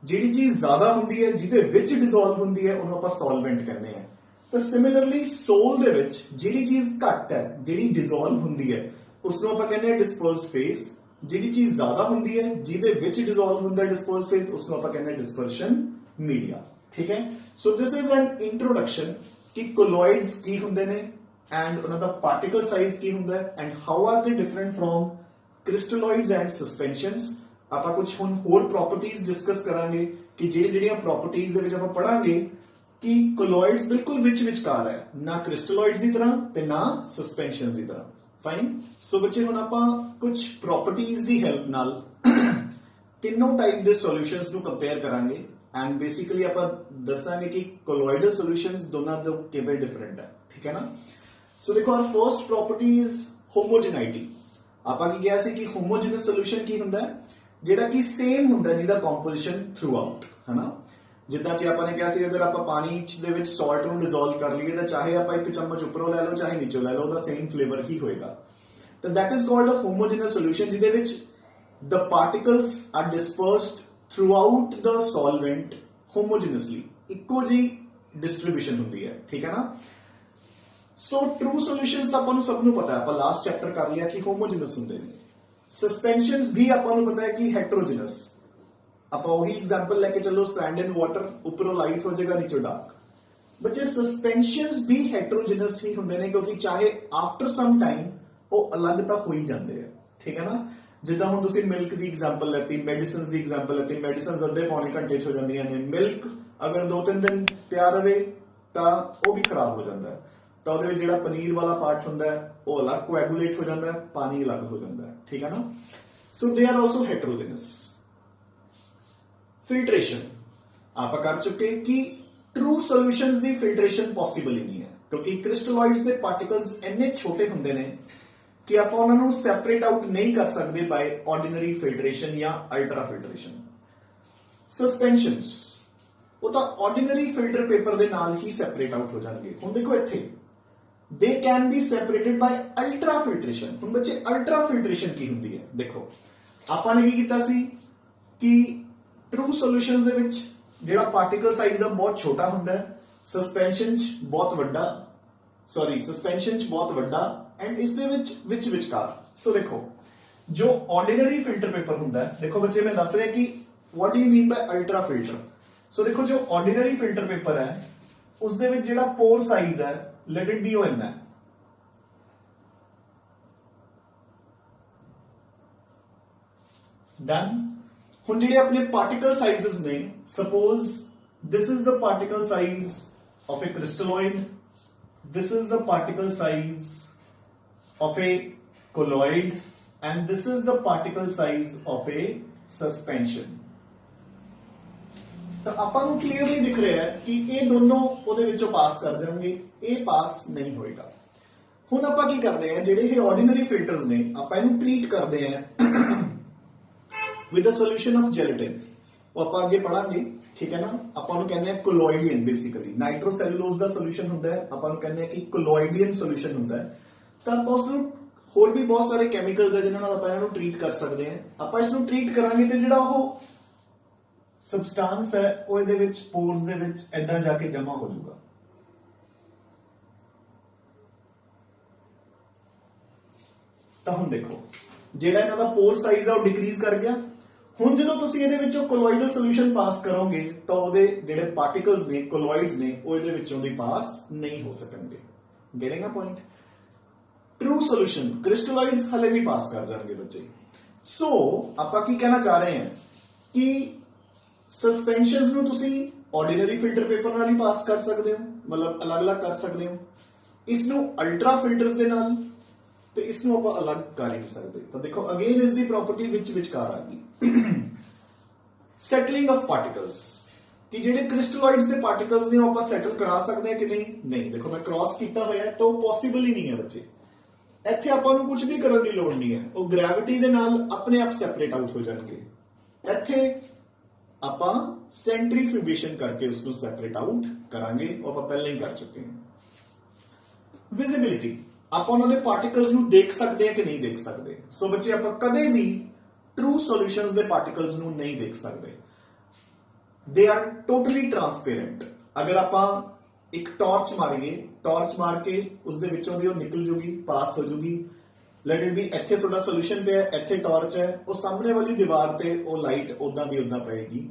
जिहड़ी चीज ज्यादा हुंदी है जिहदे विच डिसॉल्व हुंदी है उहनूं आपां सॉल्वेंट कहंदे आ। तो सिमिलरली सोल दे विच जिहड़ी चीज घट है जिहड़ी डिसॉल्व हुंदी है उसनूं आपां कहंदे आ डिस्पर्स्ड फेज, ਜਿਹੜੀ ਚੀਜ਼ ਜ਼ਿਆਦਾ ਹੁੰਦੀ ਹੈ ਜਿਹਦੇ ਵਿੱਚ ਡਿਸੋਲਵ ਹੁੰਦਾ ਹੈ ਡਿਸਪਰਸ ਫੇਸ ਉਸਨੂੰ ਆਪਾਂ ਕਹਿੰਦੇ ਹਾਂ ਡਿਸਪਰਸ਼ਨ ਮੀਡੀਆ, ਠੀਕ ਹੈ। ਸੋ ਦਿਸ ਇਜ਼ ਐਨ ਇੰਟਰੋਡਕਸ਼ਨ ਕਿ ਕੋਲੋਇਡਸ ਕੀ ਹੁੰਦੇ ਨੇ ਐਂਡ ਉਹਨਾਂ ਦਾ ਪਾਰਟੀਕਲ ਸਾਈਜ਼ ਕੀ ਹੁੰਦਾ ਹੈ ਐਂਡ ਹਾਊ ਆਰ ਦੇ ਡਿਫਰੈਂਟ ਫਰੋਮ ਕ੍ਰਿਸਟਲੋਇਡਸ ਐਂਡ ਸਸਪੈਂਸ਼ਨਸ। ਆਪਾਂ ਕੁਝ ਹੁਣ ਹੋਰ ਪ੍ਰੋਪਰਟੀਜ਼ ਡਿਸਕਸ ਕਰਾਂਗੇ ਕਿ ਜਿਹੜੀਆਂ ਪ੍ਰੋਪਰਟੀਜ਼ ਦੇ ਵਿੱਚ ਆਪਾਂ ਪੜਾਂਗੇ ਕਿ ਕੋਲੋਇਡਸ ਬਿਲਕੁਲ ਵਿਚਕਾਰ ਹੈ, ਨਾ ਕ੍ਰਿਸਟਲੋਇਡਸ ਦੀ ਤਰ੍ਹਾਂ ਤੇ ਨਾ ਸਸਪੈਂਸ਼ਨਸ ਦੀ ਤਰ੍ਹਾਂ। फाइन। सो बच्चे हुण आपां कुछ प्रॉपर्टीज दी हेल्प नाल तीनों टाइप दे सॉल्यूशंस नू कंपेयर करांगे एंड बेसिकली आपां दसांगे कि कोलोइडल सॉल्यूशंस दोनां दे किवें डिफरेंट है, ठीक है ना। सो देखो आवर फर्स्ट प्रॉपर्टी इज होमोजेनाइटी। आपां की कहा सी कि होमोजेनस सॉल्यूशन की हुंदा है जिहड़ा कि सेम हुंदा है जिहदा कंपोजिशन थ्रू आउट, है ना। जिद्दां कि आपां ने कहा सी अगर आपां पानी दे विच सॉल्ट नूं डिसॉल्व कर लईए तां चाहे आपां एक चम्मच उपरों लै लो चाहे नीचों लै लो ਉਹਦਾ सेम फ्लेवर ही होएगा। तो that is called a homogenous solution जिहदे which the particles are dispersed throughout the solvent homogenously, इक्को जी डिस्ट्रीब्यूशन हुंदी है, ठीक है ना। सो ट्रू सॉल्यूशंस तां आपां नूं सब नूं पता है, आपां लास्ट चैप्टर कर लिया कि होमोजेनस हुंदे ने। सस्पेंशंस भी आपां नूं पता है कि हेटेरोजेनस। आप वही एग्जाम्पल लेके चलो सैंड एंड वाटर, ऊपरों लाइट हो जाएगा नीचे डार्क। बच्चे सस्पेंशंस भी हेटेरोजेनस ही होंगे ने क्योंकि चाहे आफ्टर सम टाइम वो अलग तो हो ही जाते हैं, ठीक है ना। जिद्दां हुण तुसीं मिल्क की एग्जाम्पल लैती, मेडिसिन की एग्जाम्पल लैती, मेडिसिन अद्धे पौने घंटे हो जांदियां ने, मिल्क अगर 2-3 दिन पिया रहे तो वो भी खराब हो जाता है, तो ਉਹਦੇ ਵਿੱਚ ਜਿਹੜਾ ਪਨੀਰ ਵਾਲਾ ਪਾर्ट ਹੁੰਦਾ ਹੈ ਉਹ ਅਲੱਗ ਕੋਐਗੂਲੇਟ ਹੋ ਜਾਂਦਾ ਹੈ, ਪਾਣੀ ਅਲੱਗ ਹੋ ਜਾਂਦਾ ਹੈ, ठीक है ना। So they are also heterogenous. Filtration आप कर चुके कि ट्रू सॉल्यूशंस दी फिल्ट्रेशन पॉसिबल ही नहीं है क्योंकि क्रिस्टलॉइड्स दे पार्टिकल्स इन्ने छोटे हुंदे ने कि आप उन्हां नूं सैपरेट आउट नहीं कर सकते बाय ऑर्डिनरी फिल्ट्रेशन या अल्ट्रा फिल्ट्रेशन। सस्पेंशंस वो तो ऑर्डिनरी फिल्टर पेपर दे नाल ही सैपरेट आउट हो जाएंगे। हुण देखो इत्थे they can be separated by ultra filtration. हुण बच्चे अल्ट्रा फिल्ट्रेशन की हुंदी है, देखो आपां ने की कीता सी कि ट्रू सॉल्यूशंस दे विच जिहड़ा पार्टिकल साइज है बहुत छोटा हुंदा है, सस्पेंशन च बहुत वड्डा, सॉरी सस्पेंशन च बहुत वड्डा एंड इस दे विच विचकार। सो देखो जो ऑर्डिनरी फिल्टर पेपर हुंदा है, देखो बच्चे मैं दस रहा कि what do you mean by ultra filter. So देखो जो ऑर्डिनरी फिल्टर पेपर है उस दे विच जिहड़ा पोर साइज है let it be O N है, डन। हुण जिहड़े अपने पार्टिकल साइजेस ने, suppose this is the particle size of a crystalloid, this is the particle size of a colloid and this is the particle size of a suspension. तो आपां नूं क्लीयरली दिख रहा है कि ये दोनों ਉਹਦੇ ਵਿੱਚੋਂ पास कर जाएंगे, ये पास नहीं होएगा। ਹੁਣ ਆਪਾਂ ਕੀ ਕਰਦੇ ਆ, ਜਿਹੜੇ ਇਹ ਆਰਡੀਨਰੀ ਫਿਲਟਰਸ ਨੇ ਆਪਾਂ ਇਹਨੂੰ ਟ੍ਰੀਟ ਕਰਦੇ ਆ with a solution of gelatin. ਉਹ ਆਪਾਂ ਅੱਗੇ ਪੜਾਂਗੇ, ਠੀਕ ਹੈ ਨਾ। ਆਪਾਂ ਨੂੰ ਕਹਿੰਦੇ ਆ ਕੋਲੋਇਡੀਅਨ, ਬੇਸਿਕਲੀ ਨਾਈਟ੍ਰੋਸੈਲੂਲੋਜ਼ ਦਾ ਸੋਲੂਸ਼ਨ ਹੁੰਦਾ ਹੈ, ਆਪਾਂ ਨੂੰ ਕਹਿੰਦੇ ਆ ਕਿ ਕੋਲੋਇਡੀਅਨ ਸੋਲੂਸ਼ਨ ਹੁੰਦਾ ਹੈ। ਤਾਂ ਆਪਾਂ ਉਸ ਨੂੰ ਹੋਰ ਵੀ ਬਹੁਤ ਸਾਰੇ ਕੈਮੀਕਲਸ ਹੈ ਜਿਨ੍ਹਾਂ ਨਾਲ ਆਪਾਂ ਇਹਨਾਂ ਨੂੰ ਟ੍ਰੀਟ ਕਰ ਸਕਦੇ ਹਾਂ। ਆਪਾਂ ਇਸ ਨੂੰ ਟ੍ਰੀਟ ਕਰਾਂਗੇ ਤੇ ਜਿਹੜਾ ਉਹ ਸਬਸਟੈਂਸ ਹੈ ਉਹ ਇਹਦੇ ਵਿੱਚ ਪੋਰਸ ਦੇ ਵਿੱਚ ਏਦਾਂ ਜਾ ਕੇ ਜਮਾ ਹੋ ਜਾਊਗਾ। ਤਾਂ ਹੁਣ ਦੇਖੋ ਜਿਹੜਾ ਇਹਨਾਂ ਦਾ ਪੋਰ ਸਾਈਜ਼ ਆ ਉਹ ਡਿਕਰੀਜ਼ ਕਰ ਗਿਆ। ਹੁਣ ਜਦੋਂ ਤੁਸੀਂ ਇਹਦੇ ਵਿੱਚੋਂ ਕੋਲੋਇਡਲ ਸੋਲੂਸ਼ਨ ਪਾਸ ਕਰੋਗੇ ਤਾਂ ਉਹਦੇ ਜਿਹੜੇ ਪਾਰਟੀਕਲਸ ਨੇ, ਕੋਲੋਇਡਸ ਨੇ, ਉਹ ਇਹਦੇ ਵਿੱਚੋਂ ਦੀ ਪਾਸ ਨਹੀਂ ਹੋ ਸਕਣਗੇ। ਗੈਟਿੰਗ ਅ ਪੁਆਇੰਟ। ਟਰੂ ਸੋਲੂਸ਼ਨ ਕ੍ਰਿਸਟਲਾਈਜ਼ ਹਲੇ ਵੀ ਪਾਸ ਕਰ ਜਾਣਗੇ ਬੱਚੇ। ਸੋ ਆਪਾਂ ਕੀ ਕਹਿਣਾ ਚਾਹ ਰਹੇ ਹਾਂ ਕਿ ਸਸਪੈਂਸ਼ਨਸ ਨੂੰ ਤੁਸੀਂ ਆਰਡੀਨਰੀ ਫਿਲਟਰ ਪੇਪਰ ਨਾਲ ਹੀ ਪਾਸ ਕਰ ਸਕਦੇ ਹੋ, ਮਤਲਬ ਅਲੱਗ-ਅਲੱਗ ਕਰ ਸਕਦੇ ਹੋ। ਇਸ ਨੂੰ ਅਲਟਰਾ ਫਿਲਟਰਸ ਦੇ ਨਾਲ, ਤੇ ਇਸ ਨੂੰ ਆਪਾਂ ਅਲੱਗ ਕਰ ਹੀ ਨਹੀਂ ਸਕਦੇ। ਤਾਂ ਦੇਖੋ ਅਗੇਨ ਇਸ ਦੀ ਪ੍ਰੋਪਰਟੀ ਵਿਚਕਾਰ ਆ ਗਈ ਸੈਟਲਿੰਗ ਆਫ ਪਾਰਟੀਕਲਸ, ਕਿ ਜਿਹੜੇ ਕ੍ਰਿਸਟਲੋਇਡਸ ਦੇ ਪਾਰਟੀਕਲਸ ਨੇ ਉਹ ਆਪਾਂ ਸੈਟਲ ਕਰਾ ਸਕਦੇ ਹਾਂ ਕਿ ਨਹੀਂ। ਨਹੀਂ, ਦੇਖੋ ਮੈਂ ਕ੍ਰਾਸ ਕੀਤਾ ਹੋਇਆ ਤਾਂ ਉਹ ਪੋਸੀਬਲ ਹੀ ਨਹੀਂ ਹੈ ਬੱਚੇ। ਇੱਥੇ ਆਪਾਂ ਨੂੰ ਕੁਝ ਵੀ ਕਰਨ ਦੀ ਲੋੜ ਨਹੀਂ ਹੈ, ਉਹ ਗ੍ਰੈਵਿਟੀ ਦੇ ਨਾਲ ਆਪਣੇ ਆਪ ਸੈਪਰੇਟ ਆਊਟ ਹੋ ਜਾਣਗੇ। ਇੱਥੇ ਆਪਾਂ ਸੈਂਟਰੀਫਿਊਗੇਸ਼ਨ ਕਰਕੇ ਉਸ ਨੂੰ ਸੈਪਰੇਟ ਆਊਟ ਕਰਾਂਗੇ, ਉਹ ਆਪਾਂ ਪਹਿਲਾਂ ਹੀ ਕਰ ਚੁੱਕੇ ਹਾਂ। ਵਿਜ਼ਿਬਿਲਿਟੀ, ਆਪਾਂ ਉਹਨਾਂ ਦੇ ਪਾਰਟੀਕਲਸ ਨੂੰ ਦੇਖ ਸਕਦੇ ਹਾਂ ਕਿ ਨਹੀਂ ਦੇਖ ਸਕਦੇ। ਸੋ ਬੱਚੇ ਆਪਾਂ ਕਦੇ ਵੀ ਟਰੂ ਸੋਲੂਸ਼ਨਸ ਦੇ ਪਾਰਟੀਕਲਸ ਨੂੰ ਨਹੀਂ ਦੇਖ ਸਕਦੇ। ਦੇ ਆਰ ਟੋਟਲੀ ਟ੍ਰਾਂਸਪੇਰੈਂਟ। ਅਗਰ ਆਪਾਂ ਇੱਕ ਟਾਰਚ ਮਾਰੀਏ, ਟਾਰਚ ਮਾਰ ਕੇ ਉਸ ਦੇ ਵਿੱਚੋਂ ਦੀ ਉਹ ਨਿਕਲ ਜੂਗੀ, ਪਾਸ ਹੋ ਜੂਗੀ। ਲੈਟ ਇਟ ਬੀ ਇੱਥੇ ਤੁਹਾਡਾ ਸੋਲੂਸ਼ਨ ਪਿਆ, ਇੱਥੇ ਟਾਰਚ ਹੈ, ਉਹ ਸਾਹਮਣੇ ਵਾਲੀ ਦੀਵਾਰ ਤੇ ਉਹ ਲਾਈਟ ਉਦਾਂ ਦੀ ਉਦਾਂ ਪਏਗੀ,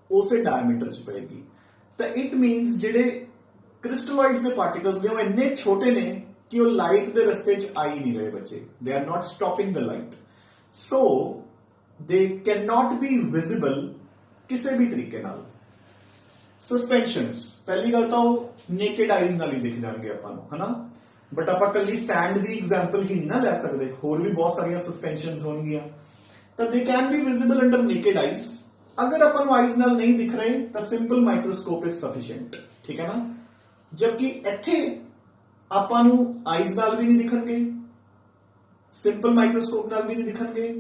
ਉਸੇ ਡਾਇਮੀਟਰ 'ਚ ਪਏਗੀ। ਤਾਂ ਇਟ ਮੀਨਸ ਜਿਹੜੇ ਕ੍ਰਿਸਟਲੋਇਡਸ ਦੇ ਪਾਰਟੀਕਲਸ ਨੇ ਉਹ ਇੰਨੇ ਛੋਟੇ ਨੇ ਕਿ ਉਹ ਲਾਈਟ ਦੇ ਰਸਤੇ 'ਚ ਆ ਹੀ ਨਹੀਂ ਰਹੇ ਬੱਚੇ। They are not stopping the light, so they can not be visible ਕਿਸੇ ਵੀ ਤਰੀਕੇ ਨਾਲ। ਸਸਪੈਂਸ਼ਨਸ, ਪਹਿਲੀ ਗੱਲ ਤਾਂ ਉਹ ਨੇਕਡ ਆਈਜ਼ ਨਾਲ ਹੀ ਦਿਖ ਜਾਣਗੇ ਆਪਾਂ ਨੂੰ, ਹਨਾ। ਬਟ ਆਪਾਂ ਕੱਲੀ ਸੈਂਡ ਦੀ ਐਗਜ਼ਾਮਪਲ ਹੀ ਨਹੀਂ ਨਾ ਲੈ ਸਕਦੇ, ਹੋਰ ਵੀ ਬਹੁਤ ਸਾਰੀਆਂ ਸਸਪੈਂਸ਼ਨਸ ਹੋਣਗੀਆਂ। ਤਾਂ they can be visible under naked eyes. ਅਗਰ ਆਪਾਂ ਨੂੰ ਆਈਜ਼ ਨਾਲ ਨਹੀਂ ਦਿਖ ਰਹੇ ਤਾਂ ਸਿੰਪਲ ਮਾਈਕਰੋਸਕੋਪ ਇਜ਼ ਸਫੀਸ਼ੀਐਂਟ, ਠੀਕ ਹੈ ਨਾ। ਜਦਕਿ ਇੱਥੇ ਆਪਾਂ ਨੂੰ ਆਈਜ਼ ਨਾਲ ਵੀ ਨਹੀਂ ਦਿਖਣਗੇ, ਸਿੰਪਲ ਮਾਈਕਰੋਸਕੋਪ ਨਾਲ ਵੀ ਨਹੀਂ ਦਿਖਣਗੇ,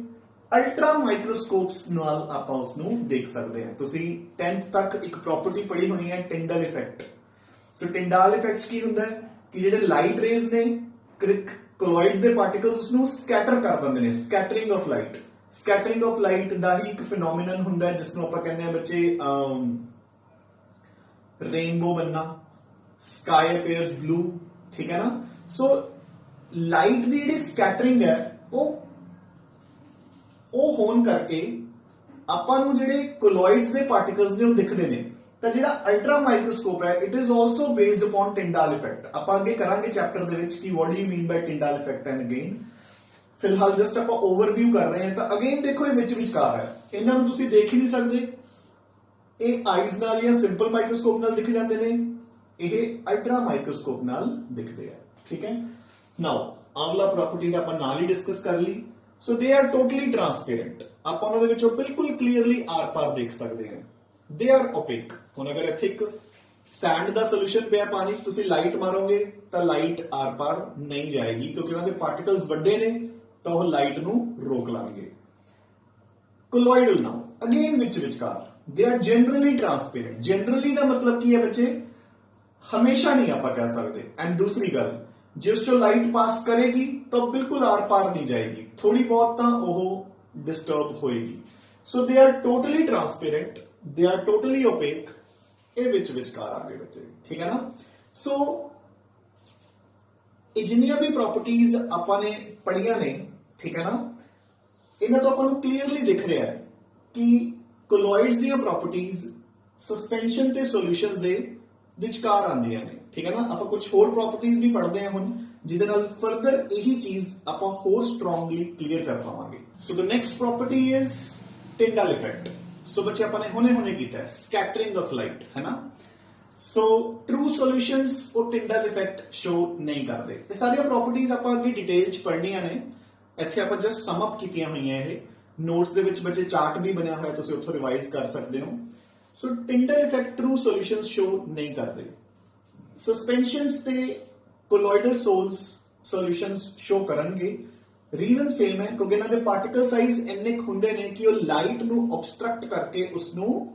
ਅਲਟਰਾ ਮਾਈਕਰੋਸਕੋਪਸ ਨਾਲ ਆਪਾਂ ਉਸ ਨੂੰ ਦੇਖ ਸਕਦੇ ਹਾਂ। ਤੁਸੀਂ 10th ਤੱਕ ਇੱਕ ਪ੍ਰੋਪਰਟੀ ਪੜ੍ਹੀ ਹੋਣੀ ਹੈ, ਟਿੰਡਲ ਇਫੈਕਟ। ਸੋ ਟਿੰਡਾਲ ਇਫੈਕਟ ਕੀ ਹੁੰਦਾ ਹੈ ਕਿ ਜਿਹੜੇ ਲਾਈਟ ਰੇਜ਼ ਨੇ, ਕੋਲੋਇਡਸ ਦੇ ਪਾਰਟੀਕਲਸ ਉਸ ਨੂੰ ਸਕੈਟਰ ਕਰ ਦਿੰਦੇ ਨੇ, scattering of light. Scattering of light ਦਾ ਹੀ ਇੱਕ ਫਿਨੋਮੀਨਨ ਹੁੰਦਾ ਹੈ ਜਿਸ ਨੂੰ ਆਪਾਂ ਕਹਿੰਦੇ ਆ ਬੱਚੇ ਰੇਨਬੋ ਬਣਨਾ, ਸਕਾਈ ਅਪੀਅਰਸ ਬਲੂ, ਠੀਕ ਹੈ ਨਾ। ਸੋ ਲਾਈਟ ਦੀ ਜਿਹੜੀ ਸਕੈਟਰਿੰਗ ਹੈ ਉਹ ਹੋਣ ਕਰਕੇ ਆਪਾਂ ਨੂੰ ਜਿਹੜੇ ਕੋਲੋਇਡਸ ਦੇ ਪਾਰਟੀਕਲਸ ਨੇ ਉਹ ਦਿਖਦੇ ਨੇ। ਤਾਂ ਜਿਹੜਾ ਅਲਟਰਾ ਮਾਈਕਰੋਸਕੋਪ ਹੈ it is also based upon Tyndall effect. ਆਪਾਂ ਅੱਗੇ ਕਰਾਂਗੇ ਚੈਪਟਰ ਦੇ ਵਿੱਚ ਕਿ what do you mean by Tyndall effect. And again ਫਿਲਹਾਲ ਜਸਟ ਆਪਾਂ ਓਵਰਵਿਊ ਕਰ ਰਹੇ ਹਾਂ। ਤਾਂ ਅਗੇਨ ਦੇਖੋ ਇਹ ਵਿਚਕਾਰ ਹੈ, ਇਹਨਾਂ ਨੂੰ ਤੁਸੀਂ ਦੇਖ ਹੀ ਨਹੀਂ ਸਕਦੇ। ਇਹ ਆਈਜ਼ ਨਾਲ ਜਾਂ ਸਿੰਪਲ ਮਾਈਕਰੋਸਕੋਪ ਨਾਲ ਦਿਖ ਜਾਂਦੇ ਨੇ, ਇਹ ਅਲਟਰਾ ਮਾਈਕਰੋਸਕੋਪ ਨਾਲ ਦਿਖਦੇ ਆ, ਠੀਕ ਹੈ। ਨਾਓ ਆਵਲਾ ਪ੍ਰੋਪਰਟੀ ਦਾ ਆਪਾਂ ਨਾਲ ਹੀ ਡਿਸਕਸ ਕਰ ਲਈ। ਸੋ ਦੇ ਆਰ ਟੋਟਲੀ ਟ੍ਰਾਂਸਪੇਰੈਂਟ, ਆਪਾਂ ਉਹਨਾਂ ਦੇ ਵਿੱਚੋਂ ਬਿਲਕੁਲ ਕਲੀਅਰਲੀ ਆਰ ਪਾਰ ਦੇਖ ਸਕਦੇ ਹਾਂ। They are ਓਪੇਕ। ਹੁਣ ਅਗਰ ਇੱਥੇ ਇੱਕ ਸੈਂਡ ਦਾ ਸੋਲੂਸ਼ਨ ਪਿਆ ਪਾਣੀ 'ਚ, ਤੁਸੀਂ ਲਾਈਟ ਮਾਰੋਗੇ ਤਾਂ ਲਾਈਟ ਆਰ ਪਾਰ ਨਹੀਂ ਜਾਏਗੀ ਕਿਉਂਕਿ ਉਹਨਾਂ ਦੇ ਪਾਰਟੀਕਲਸ ਵੱਡੇ ਨੇ, ਤਾਂ ਉਹ ਲਾਈਟ ਨੂੰ ਰੋਕ ਲਾਣਗੇ। ਕੋਲੋਇਡਲ ਨਾਓ ਅਗੇਨ ਵਿਚਕਾਰ, they are generally transparent. Generally ਦਾ ਮਤਲਬ ਕੀ ਹੈ ਬੱਚੇ, ਹਮੇਸ਼ਾ ਨਹੀਂ ਆਪਾਂ ਕਹਿ ਸਕਦੇ। ਐਂਡ ਦੂਸਰੀ ਗੱਲ, ਜਿਸ ਚੋਂ ਲਾਈਟ ਪਾਸ ਕਰੇਗੀ ਤਾਂ ਬਿਲਕੁਲ ਆਰ ਪਾਰ ਨਹੀਂ ਜਾਏਗੀ, ਥੋੜੀ ਬਹੁਤ ਤਾਂ ਉਹ ਡਿਸਟਰਬ ਹੋਏਗੀ। So they are totally transparent, they are totally opaque. ਇਹ ਵਿਚਕਾਰ ਆ ਗਏ ਬੱਚੇ, ਠੀਕ ਹੈ ਨਾ। ਸੋ ਇਹ ਜਿੰਨੀਆਂ ਵੀ ਪ੍ਰੋਪਰਟੀਜ਼ ਆਪਾਂ ਨੇ ਪੜ੍ਹੀਆਂ ਨੇ, ਠੀਕ ਹੈ ਨਾ, ਇਹਨਾਂ ਤੋਂ ਆਪਾਂ ਨੂੰ ਕਲੀਅਰਲੀ ਦਿਖ ਰਿਹਾ ਹੈ ਕਿ ਕੋਲੋਇਡਸ ਦੀਆਂ ਪ੍ਰੋਪਰਟੀਜ਼ ਸਸਪੈਂਸ਼ਨ ਤੇ ਸੋਲੂਸ਼ਨਸ ਦੇ ਵਿਚਕਾਰ ਆਉਂਦੀਆਂ ਨੇ, ਠੀਕ ਹੈ ਨਾ। ਆਪਾਂ ਕੁਝ ਹੋਰ ਪ੍ਰੋਪਰਟੀਜ਼ ਵੀ ਪੜ੍ਹਦੇ ਹਾਂ ਹੁਣ, ਜਿਹਦੇ ਨਾਲ ਫਰਦਰ ਇਹੀ ਚੀਜ਼ ਆਪਾਂ ਹੋਰ ਸਟਰੋਂਗਲੀ ਕਲੀਅਰ ਕਰ ਪਾਵਾਂਗੇ। So the next property is Tyndall effect. So ਬੱਚੇ ਆਪਾਂ ਨੇ ਹੁਣੇ ਕੀਤਾ ਹੈ ਸਕੈਟਰਿੰਗ ਆਫ ਲਾਈਟ, ਹੈ ਨਾ। ਸੋ ਟਰੂ ਸੋਲੂਸ਼ਨਸ ਉਹ ਟਿੰਡਾਲ ਇਫੈਕਟ ਸ਼ੋ ਨਹੀਂ ਕਰਦੇ। ਇਹ ਸਾਰੀਆਂ ਪ੍ਰੋਪਰਟੀਜ਼ ਆਪਾਂ ਅੱਗੇ ਡਿਟੇਲ ਚ ਪੜ੍ਹਨੀਆਂ ਨੇ, ਇੱਥੇ ਆਪਾਂ ਜਸਟ ਸਮ ਅਪ ਕੀਤੀਆਂ ਹੋਈਆਂ। ਇਹ ਨੋਟਸ ਦੇ ਵਿੱਚ ਬੱਚੇ ਚਾਰਟ ਵੀ ਬਣਿਆ ਹੋਇਆ, ਤੁਸੀਂ ਉੱਥੋਂ ਰਿਵਾਈਜ਼ ਕਰ ਸਕਦੇ ਹੋ। ਸੋ ਟਿੰਡਲ ਇਫੈਕਟ ਟਰੂ ਸੋਲੂਸ਼ਨਸ ਸ਼ੋ ਨਹੀਂ ਕਰਦੇ। ਸਸਪੈਂਸ਼ਨਸ ਤੇ ਕੋਲੋਇਡਲ ਸੋਲਸ ਸੋਲੂਸ਼ਨਸ ਸ਼ੋ ਕਰਨਗੇ। ਰੀਜ਼ਨ ਸੇਮ ਹੈ ਕਿਉਂਕਿ ਇਹਨਾਂ ਦੇ ਪਾਰਟੀਕਲ ਸਾਈਜ਼ ਇੰਨੇ ਹੁੰਦੇ ਨੇ ਕਿ ਉਹ ਲਾਈਟ ਨੂੰ ਆਬਸਟਰਕਟ ਕਰਕੇ ਉਸ ਨੂੰ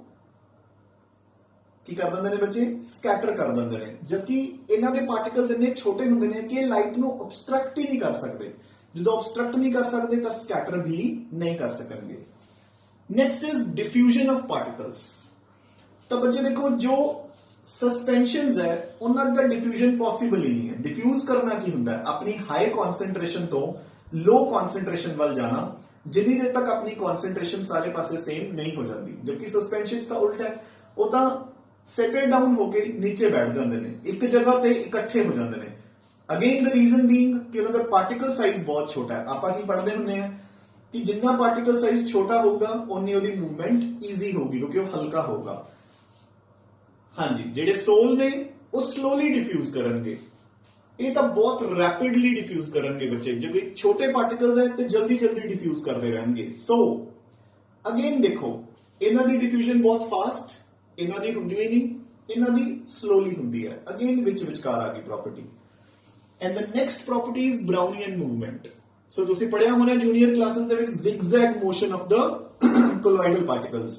ਕੀ ਕਰ ਦਿੰਦੇ ਨੇ ਬੱਚੇ, ਸਕੈਟਰ ਕਰ ਦਿੰਦੇ ਨੇ, ਜਦਕਿ ਇਹਨਾਂ ਦੇ ਪਾਰਟੀਕਲਸ ਇੰਨੇ ਛੋਟੇ ਹੁੰਦੇ ਨੇ ਕਿ ਇਹ ਲਾਈਟ ਨੂੰ ਆਬਸਟਰਕਟ ਹੀ ਨਹੀਂ ਕਰ ਸਕਦੇ। ਜਦੋਂ ਆਬਸਟਰਕਟ ਨਹੀਂ ਕਰ ਸਕਦੇ ਤਾਂ ਸਕੈਟਰ ਵੀ ਨਹੀਂ ਕਰ ਸਕਣਗੇ। Next is diffusion of particles. ਤਾਂ ਬੱਚੇ ਦੇਖੋ ਜੋ ਸਸਪੈਂਸ਼ਨਸ ਹੈ ਉਹਨਾਂ ਦਾ ਡਿਫਿਊਜ਼ਨ ਪੋਸੀਬਲ ਹੀ ਨਹੀਂ ਹੈ। ਡਿਫਿਊਜ਼ ਕਰਨਾ ਕੀ ਹੁੰਦਾ ਹੈ, ਆਪਣੀ ਹਾਈ ਕਨਸੈਂਟ੍ਰੇਸ਼ਨ ਤੋਂ ਲੋ ਕਨਸੈਂਟ੍ਰੇਸ਼ਨ ਵੱਲ ਜਾਣਾ, ਜਿੰਨੀ ਦੇਰ ਤੱਕ ਆਪਣੀ ਕਨਸੈਂਟ੍ਰੇਸ਼ਨ ਸਾਰੇ ਪਾਸੇ ਸੇਮ ਨਹੀਂ ਹੋ ਜਾਂਦੀ। ਜਦਕਿ ਸਸਪੈਂਸ਼ਨਸ ਦਾ ਉਲਟ ਹੈ, ਉਹ ਤਾਂ ਸੈਟਲ ਡਾਊਨ ਹੋ ਕੇ ਨੀਚੇ ਬੈਠ ਜਾਂਦੇ ਨੇ, ਇੱਕ ਜਗ੍ਹਾ ਤੇ ਇਕੱਠੇ ਹੋ ਜਾਂਦੇ ਨੇ। ਅਗੇਨ ਦ ਰੀਜ਼ਨ ਬੀਇੰਗ ਕਿ ਉਹਨਾਂ ਦਾ ਪਾਰਟੀਕਲ ਸਾਈਜ਼ ਬਹੁਤ ਛੋਟਾ ਹੈ। ਆਪਾਂ ਕੀ ਪੜ੍ਹਦੇ ਹੁੰਦੇ ਆ ਕਿ ਜਿੰਨਾ ਪਾਰਟੀਕਲ ਸਾਈਜ਼ ਛੋਟਾ ਹੋਊਗਾ ਉਨੀ ਉਹਦੀ ਮੂਵਮੈਂਟ ਈਜ਼ੀ ਹੋਊਗੀ ਕਿਉਂਕਿ ਉਹ ਹਲਕਾ ਹੋਊਗਾ। ਹਾਂਜੀ, ਜਿਹੜੇ ਸੋਲ ਨੇ ਉਹ ਸਲੋਲੀ ਡਿਫਿਊਜ਼ ਕਰਨਗੇ, ਇਹ ਤਾਂ ਬਹੁਤ ਰੈਪਿਡਲੀ ਡਿਫਿਊਜ਼ ਕਰਨਗੇ ਬੱਚੇ। ਜੇ ਕੋਈ ਛੋਟੇ ਪਾਰਟੀਕਲਸ ਹੈ ਤੇ ਜਲਦੀ ਜਲਦੀ ਡਿਫਿਊਜ਼ ਕਰਦੇ ਰਹਿਣਗੇ। ਸੋ ਅਗੇਨ ਦੇਖੋ ਇਹਨਾਂ ਦੀ ਡਿਫਿਊਜ਼ਨ ਬਹੁਤ ਫਾਸਟ, ਇਹਨਾਂ ਦੀ ਹੁੰਦੀ ਹੀ ਨਹੀਂ, ਇਹਨਾਂ ਦੀ ਸਲੋਲੀ ਹੁੰਦੀ ਹੈ। ਅਗੇਨ ਵਿਚਕਾਰ ਆ ਗਈ property. And the next property is Brownian movement. So ਤੁਸੀਂ ਪੜਿਆ ਹੋਣਾ ਜੂਨੀਅਰ ਕਲਾਸਿਸ ਦੇ ਵਿੱਚ zigzag motion of the colloidal particles।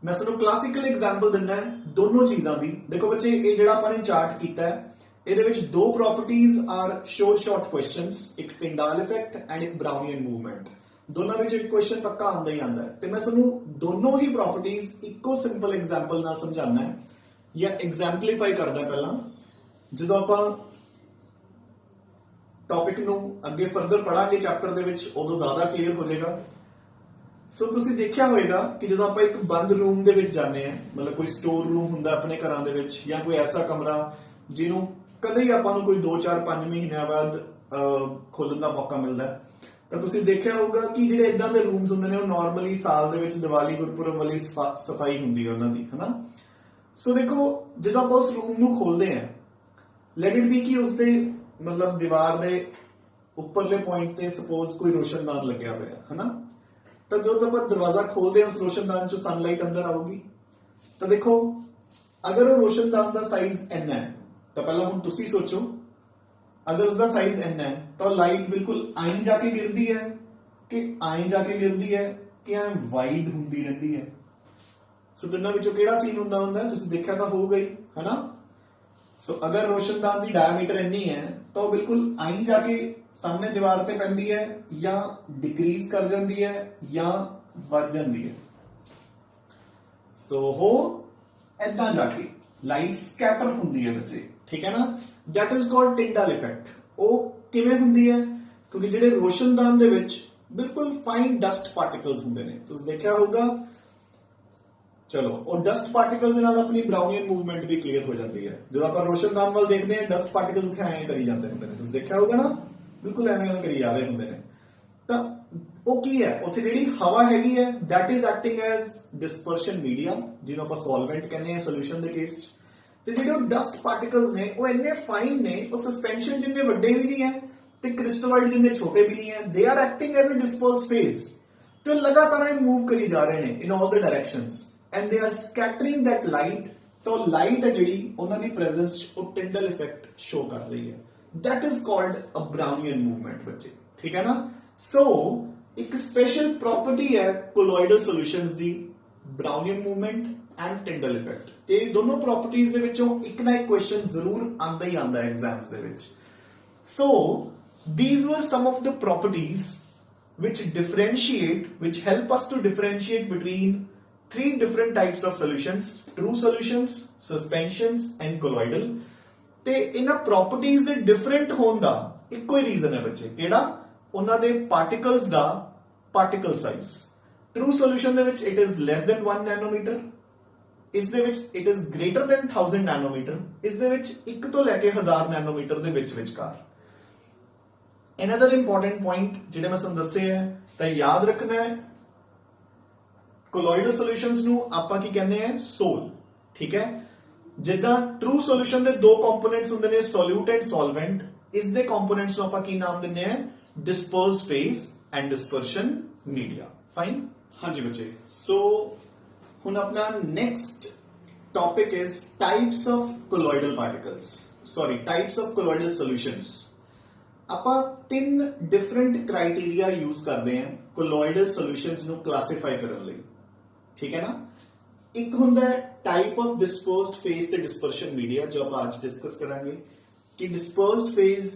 ਮੈਂ ਤੁਹਾਨੂੰ ਕਲਾਸਿਕਲ ਐਗਜ਼ਾਮਪਲ ਦਿੰਦਾ ਹੈ ਦੋਨੋਂ ਚੀਜ਼ਾਂ ਦੀ। ਦੇਖੋ ਬੱਚੇ ਇਹ ਜਿਹੜਾ ਆਪਾਂ ਨੇ ਚਾਰਟ ਕੀਤਾ ਹੈ ਇਹਦੇ ਵਿੱਚ ਦੋ ਪ੍ਰੋਪਰਟੀਜ਼ ਆਰ ਸ਼ੋਰਟ ਕੁਐਸਚਨਸ, ਇੱਕ ਟਿੰਡਾਲ ਇਫੈਕਟ ਐਂਡ ਇੱਕ ਬ੍ਰਾਊਨੀਅਨ ਮੂਵਮੈਂਟ। ਦੋਨਾਂ ਵਿੱਚ ਇੱਕ ਕੁਐਸਚਨ ਪੱਕਾ ਆਉਂਦਾ ਹੀ ਆਉਂਦਾ ਹੈ ਤੇ ਮੈਂ ਤੁਹਾਨੂੰ ਦੋਨੋਂ ਹੀ ਪ੍ਰੋਪਰਟੀਜ਼ ਇੱਕੋ ਸਿੰਪਲ ਐਗਜ਼ਾਮਪਲ ਨਾਲ ਸਮਝਾਉਣਾ ਹੈ ਜਾਂ ਐਗਜ਼ੈਂਪਲੀਫਾਈ ਕਰਦਾ ਪਹਿਲਾਂ। ਜਦੋਂ ਆਪਾਂ ਟੌਪਿਕ ਨੂੰ ਅੱਗੇ ਫਰਦਰ ਪੜਾਂਗੇ ਚੈਪਟਰ ਦੇ ਵਿੱਚ ਉਦੋਂ ਜ਼ਿਆਦਾ ਕਲੀਅਰ ਹੋ ਜਾਏਗਾ। ਸੋ ਤੁਸੀਂ ਦੇਖਿਆ ਹੋਵੇਗਾ ਕਿ ਜਦੋਂ ਆਪਾਂ ਇੱਕ ਬੰਦ ਰੂਮ ਦੇ ਵਿੱਚ ਜਾਂਦੇ ਆ, ਮਤਲਬ ਕੋਈ ਸਟੋਰ ਰੂਮ ਹੁੰਦਾ ਆਪਣੇ ਘਰਾਂ ਦੇ ਵਿੱਚ ਜਾਂ ਕੋਈ ਐਸਾ ਕਮਰਾ ਜਿਹਨੂੰ ਕਦੇ ਹੀ ਆਪਾਂ ਨੂੰ ਕੋਈ 2 4 5 ਮਹੀਨਿਆਂ ਬਾਅਦ ਖੋਲਣ ਦਾ ਮੌਕਾ ਮਿਲਦਾ, ਤਾਂ ਤੁਸੀਂ ਦੇਖਿਆ ਹੋਊਗਾ ਕਿ ਜਿਹੜੇ ਇਦਾਂ ਦੇ ਰੂਮਸ ਹੁੰਦੇ ਨੇ ਉਹ ਨਾਰਮਲੀ ਸਾਲ ਦੇ ਵਿੱਚ ਦੀਵਾਲੀ ਗੁਰਪੁਰਬ ਵਾਲੀ ਸਫਾਈ ਹੁੰਦੀ ਹੈ ਉਹਨਾਂ ਦੀ, ਹਨਾ। ਸੋ ਦੇਖੋ ਜਦੋਂ ਆਪਾਂ ਉਸ ਰੂਮ ਨੂੰ ਖੋਲਦੇ ਆ, ਲੈਟ ਇਟ ਬੀ ਕਿ ਉਸਦੇ ਮਤਲਬ ਦੀਵਾਰ ਦੇ ਉੱਪਰਲੇ ਪੁਆਇੰਟ ਤੇ ਸਪੋਜ਼ ਕੋਈ ਰੋਸ਼ਨਦਾਨ ਲੱਗਿਆ ਹੋਇਆ, ਹਨਾ। ਤਾਂ ਜਦੋਂ ਆਪਾਂ ਦਰਵਾਜ਼ਾ ਖੋਲਦੇ ਹਾਂ ਉਸ ਰੋਸ਼ਨਦਾਨ ਚੋਂ ਸਨਲਾਈਟ ਅੰਦਰ ਆਊਗੀ। ਤਾਂ ਦੇਖੋ ਅਗਰ ਉਹ ਰੋਸ਼ਨਦਾਨ ਦਾ ਸਾਈਜ਼ ਇੰਨਾ ਹੈ ਤਾਂ ਪਹਿਲਾਂ ਹੁਣ ਤੁਸੀਂ ਸੋਚੋ, ਅਗਰ ਉਸਦਾ ਸਾਈਜ਼ ਇੰਨਾ ਹੈ ਤਾਂ ਲਾਈਟ ਬਿਲਕੁਲ ਆਈ ਜਾ ਕੇ ਗਿਰਦੀ ਹੈ ਕਿ ਆਈ ਜਾ ਕੇ ਗਿਰਦੀ ਹੈ ਕਿ ਐ ਵਾਈਡ ਹੁੰਦੀ ਰਹਿੰਦੀ ਹੈ। ਸੋ ਦੋਨਾਂ ਵਿੱਚੋਂ ਕਿਹੜਾ ਸੀਨ ਹੁੰਦਾ ਤੁਸੀਂ ਦੇਖਿਆ ਤਾਂ ਹੋਊਗਾ ਹੀ, ਹਨਾ। ਸੋ ਅਗਰ ਰੋਸ਼ਨਦਾਨ ਦੀ ਡਾਇਆਮੀਟਰ ਇੰਨੀ ਹੈ ਤਾਂ ਉਹ ਬਿਲਕੁਲ ਆਈ ਜਾ ਕੇ ਸਾਹਮਣੇ ਦੀਵਾਰ ਤੇ ਪੈਂਦੀ ਹੈ ਜਾਂ ਡਿਕਰੀਜ਼ ਕਰ ਜਾਂਦੀ ਹੈ ਜਾਂ ਵੱਧ ਜਾਂਦੀ ਹੈ। ਸੋ ਉਹ ਏਦਾਂ ਜਾ ਕੇ ਲਾਈਟ ਸਕੈਟਰ ਹੁੰਦੀ ਹੈ ਬੱਚੇ, ਠੀਕ ਹੈ ਨਾ। That is called Tyndall effect. ਉਹ ਕਿਵੇਂ ਹੁੰਦੀ ਹੈ ਕਿਉਂਕਿ ਜਿਹੜੇ ਰੋਸ਼ਨਦਾਨ ਦੇ ਵਿੱਚ ਬਿਲਕੁਲ ਫਾਈਨ ਡਸਟ ਪਾਰਟੀਕਲਸ ਹੁੰਦੇ ਨੇ, ਤੁਸੀਂ ਦੇਖਿਆ ਹੋਊਗਾ। ਚਲੋ ਉਹ ਡਸਟ ਪਾਰਟੀਕਲਸ ਦੇ ਨਾਲ ਆਪਣੀ ਬ੍ਰਾਊਨੀਅਨ ਮੂਵਮੈਂਟ ਵੀ ਕਲੀਅਰ ਹੋ ਜਾਂਦੀ ਹੈ। ਜਦੋਂ ਆਪਾਂ ਰੋਸ਼ਨਦਾਨ ਵੱਲ ਦੇਖਦੇ ਹਾਂ ਡਸਟ ਪਾਰਟੀਕਲਸ ਉੱਥੇ ਐਂ ਕਰੀ ਜਾਂਦੇ ਹੁੰਦੇ ਨੇ, ਤੁਸੀਂ ਦੇਖਿਆ ਹੋਊਗਾ ਨਾ, ਬਿਲਕੁਲ ਐਵੇਂ ਕਰੀ ਜਾ ਰਹੇ ਹੁੰਦੇ ਨੇ। ਤਾਂ ਉਹ ਕੀ ਹੈ, ਉੱਥੇ ਜਿਹੜੀ ਹਵਾ ਹੈਗੀ ਹੈ that is acting as dispersion media, ਜਿਹਨੂੰ ਆਪਾਂ ਸੋਲਵੈਂਟ ਕਹਿੰਦੇ ਆ ਸੋਲੂਸ਼ਨ ਦੇ ਕੇਸ 'ਚ। ਤੇ ਜਿਹੜੇ ਉਹ ਡਸਟ ਪਾਰਟੀਕਲਸ ਨੇ ਉਹ ਇੰਨੇ ਫਾਈਨ ਨੇ, ਉਹ ਸਸਪੈਂਸ਼ਨ ਜਿੰਨੇ ਵੱਡੇ ਵੀ ਨਹੀਂ ਹੈ ਤੇ ਕ੍ਰਿਸਟਲਾਇਡ ਜਿੰਨੇ ਛੋਟੇ ਵੀ ਨਹੀਂ ਹੈ। They are acting as a dispersed phase ਤੇ ਉਹ ਲਗਾਤਾਰ ਇਹ ਮੂਵ ਕਰੀ ਜਾ ਰਹੇ ਨੇ in all the directions and they are scattering that light. ਤਾਂ ਲਾਈਟ ਹੈ ਜਿਹੜੀ ਉਹਨਾਂ ਦੀ ਪ੍ਰੈਜ਼ੈਂਸ 'ਚ ਉਹ ਟਿੰਡਲ ਇਫੈਕਟ ਸ਼ੋ ਕਰ ਰਹੀ ਹੈ। That is called a Brownian movement ਬੱਚੇ, ਠੀਕ ਹੈ ਨਾ। ਸੋ ਇੱਕ ਸਪੈਸ਼ਲ ਪ੍ਰੋਪਰਟੀ ਹੈ ਕੋਲੋਇਡਲ solutions the, Brownian movement and Tyndall effect। ਤੇ ਦੋਨੋਂ ਪ੍ਰੋਪਰਟੀਜ਼ ਦੇ ਵਿੱਚੋਂ ਇੱਕ ਨਾ ਇੱਕ ਕੁਐਸਚਨ ਜ਼ਰੂਰ ਆਉਂਦਾ ਹੀ ਆਉਂਦਾ ਐਗਜ਼ਾਮਸ ਦੇ ਵਿੱਚ। ਸੋ these were some of the properties which help us to differentiate between 3 different types of solutions: true solutions, suspensions and colloidal। ਤੇ ਇਹਨਾਂ ਪ੍ਰੋਪਰਟੀਜ਼ ਦੇ ਡਿਫਰੈਂਟ ਹੋਣ ਦਾ ਇੱਕੋ ਹੀ ਰੀਜ਼ਨ ਹੈ ਬੱਚੇ, ਕਿਹੜਾ? ਉਹਨਾਂ ਦੇ ਪਾਰਟੀਕਲਸ ਦਾ ਪਾਰਟੀਕਲ ਸਾਈਜ਼। ਟਰੂ ਸੋਲੂਸ਼ਨ ਦੇ ਵਿੱਚ it is lace than 1 nanometre, ਇਸ ਦੇ ਵਿੱਚ it is greater than 1000 nanometre, ਇਸ ਦੇ ਵਿੱਚ 1 ਤੋਂ ਲੈ ਕੇ 1000 ਨੈਨੋਮੀਟਰ ਦੇ ਵਿਚਕਾਰ। ਅਨਦਰ ਇੰਪੋਰਟੈਂਟ ਪੁਆਇੰਟ ਜਿਹੜੇ ਮੈਂ ਤੁਹਾਨੂੰ ਦੱਸੇ ਹੈ ਤਾਂ ਯਾਦ ਰੱਖਣਾ ਹੈ, ਕੋਲੋਇਡਲ ਸੋਲੂਸ਼ਨਸ ਨੂੰ ਆਪਾਂ ਕੀ ਕਹਿੰਦੇ ਆ? ਸੋਲ, ਠੀਕ ਹੈ। ਜਿੱਦਾਂ ਟਰੂ ਸੋਲੂਸ਼ਨ ਦੇ ਦੋ ਕੰਪੋਨੈਂਟਸ ਹੁੰਦੇ ਨੇ, ਸੋਲਿਊਟ ਐਂਡ ਸੋਲਵੈਂਟ, ਇਸ ਦੇ ਕੰਪੋਨੈਂਟਸ ਨੂੰ ਆਪਾਂ ਕੀ ਨਾਮ ਦਿੰਦੇ ਆ? Dispersed phase and dispersion media. Fine, ਹਾਂਜੀ ਬੱਚੇ। ਸੋ ਹੁਣ ਆਪਣਾ next topic is types of colloidal particles. Types of colloidal solutions ਆਪਾਂ ਤਿੰਨ ਡਿਫਰੈਂਟ ਕ੍ਰਾਈਟੇਰੀਆ ਯੂਜ਼ ਕਰਦੇ ਹਾਂ ਕੋਲੋਇਡਲ ਸੋਲੂਸ਼ਨਸ ਨੂੰ ਕਲਾਸੀਫਾਈ ਕਰਨ ਲਈ ਠੀਕ ਹੈ ਨਾ ਇੱਕ ਹੁੰਦਾ ਹੈ ਟਾਈਪ ਆਫ ਡਿਸਪਰਸਡ ਫੇਜ਼ ਤੇ ਡਿਸਪਰਸ਼ਨ ਮੀਡੀਆ ਜੋ ਆਪਾਂ ਅੱਜ ਡਿਸਕਸ ਕਰਾਂਗੇ ਕਿ ਡਿਸਪਰਸਡ ਫੇਜ਼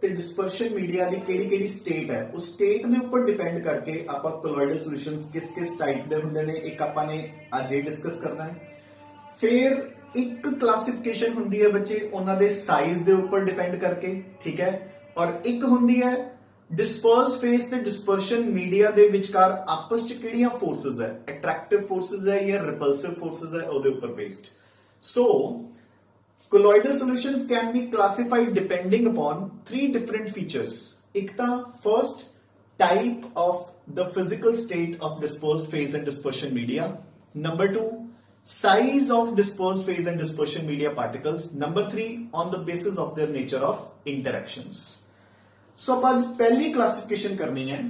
ਤੇ ਡਿਸਪਰਸ਼ਨ ਮੀਡੀਆ ਦੀ ਕਿਹੜੀ ਸਟੇਟ ਹੈ ਉਸ ਸਟੇਟ ਦੇ ਉੱਪਰ ਡਿਪੈਂਡ ਕਰਕੇ ਆਪਾਂ ਕੋਲੋਇਡਲ ਸੋਲੂਸ਼ਨਸ ਕਿਸ ਟਾਈਪ ਦੇ ਹੁੰਦੇ ਨੇ ਇੱਕ ਆਪਾਂ ਨੇ ਅੱਜ ਇਹ ਡਿਸਕਸ ਕਰਨਾ ਹੈ ਫਿਰ ਇੱਕ ਕਲਾਸੀਫਿਕੇਸ਼ਨ ਹੁੰਦੀ ਹੈ ਬੱਚੇ ਉਹਨਾਂ ਦੇ ਸਾਈਜ਼ ਦੇ ਉੱਪਰ ਡਿਪੈਂਡ ਕਰਕੇ ਠੀਕ ਹੈ ਔਰ ਇੱਕ ਹੁੰਦੀ ਹੈ ਡਿਸਪਰਸਡ ਫੇਜ਼ ਤੇ ਡਿਸਪਰਸ਼ਨ ਮੀਡੀਆ ਦੇ ਵਿਚਕਾਰ ਆਪਸ ਚ ਕਿਹੜੀਆਂ ਫੋਰਸਸ ਹੈ ਅਟਰੈਕਟਿਵ ਫੋਰਸਸ ਹੈ ਜਾਂ ਰਿਪਲਸਿਵ ਫੋਰਸਸ ਹੈ ਉਹਦੇ ਉੱਪਰ based so colloidal solutions can be classified depending upon three different features ਇੱਕ ਤਾਂ first type of the physical state of dispersed phase and dispersion media number 2 size of dispersed phase and dispersion media particles number 3 on the basis of their nature of interactions so ਆਪਾਂ ਅੱਜ ਪਹਿਲੀ ਕਲਾਸੀਫਿਕੇਸ਼ਨ ਕਰਨੀ ਹੈ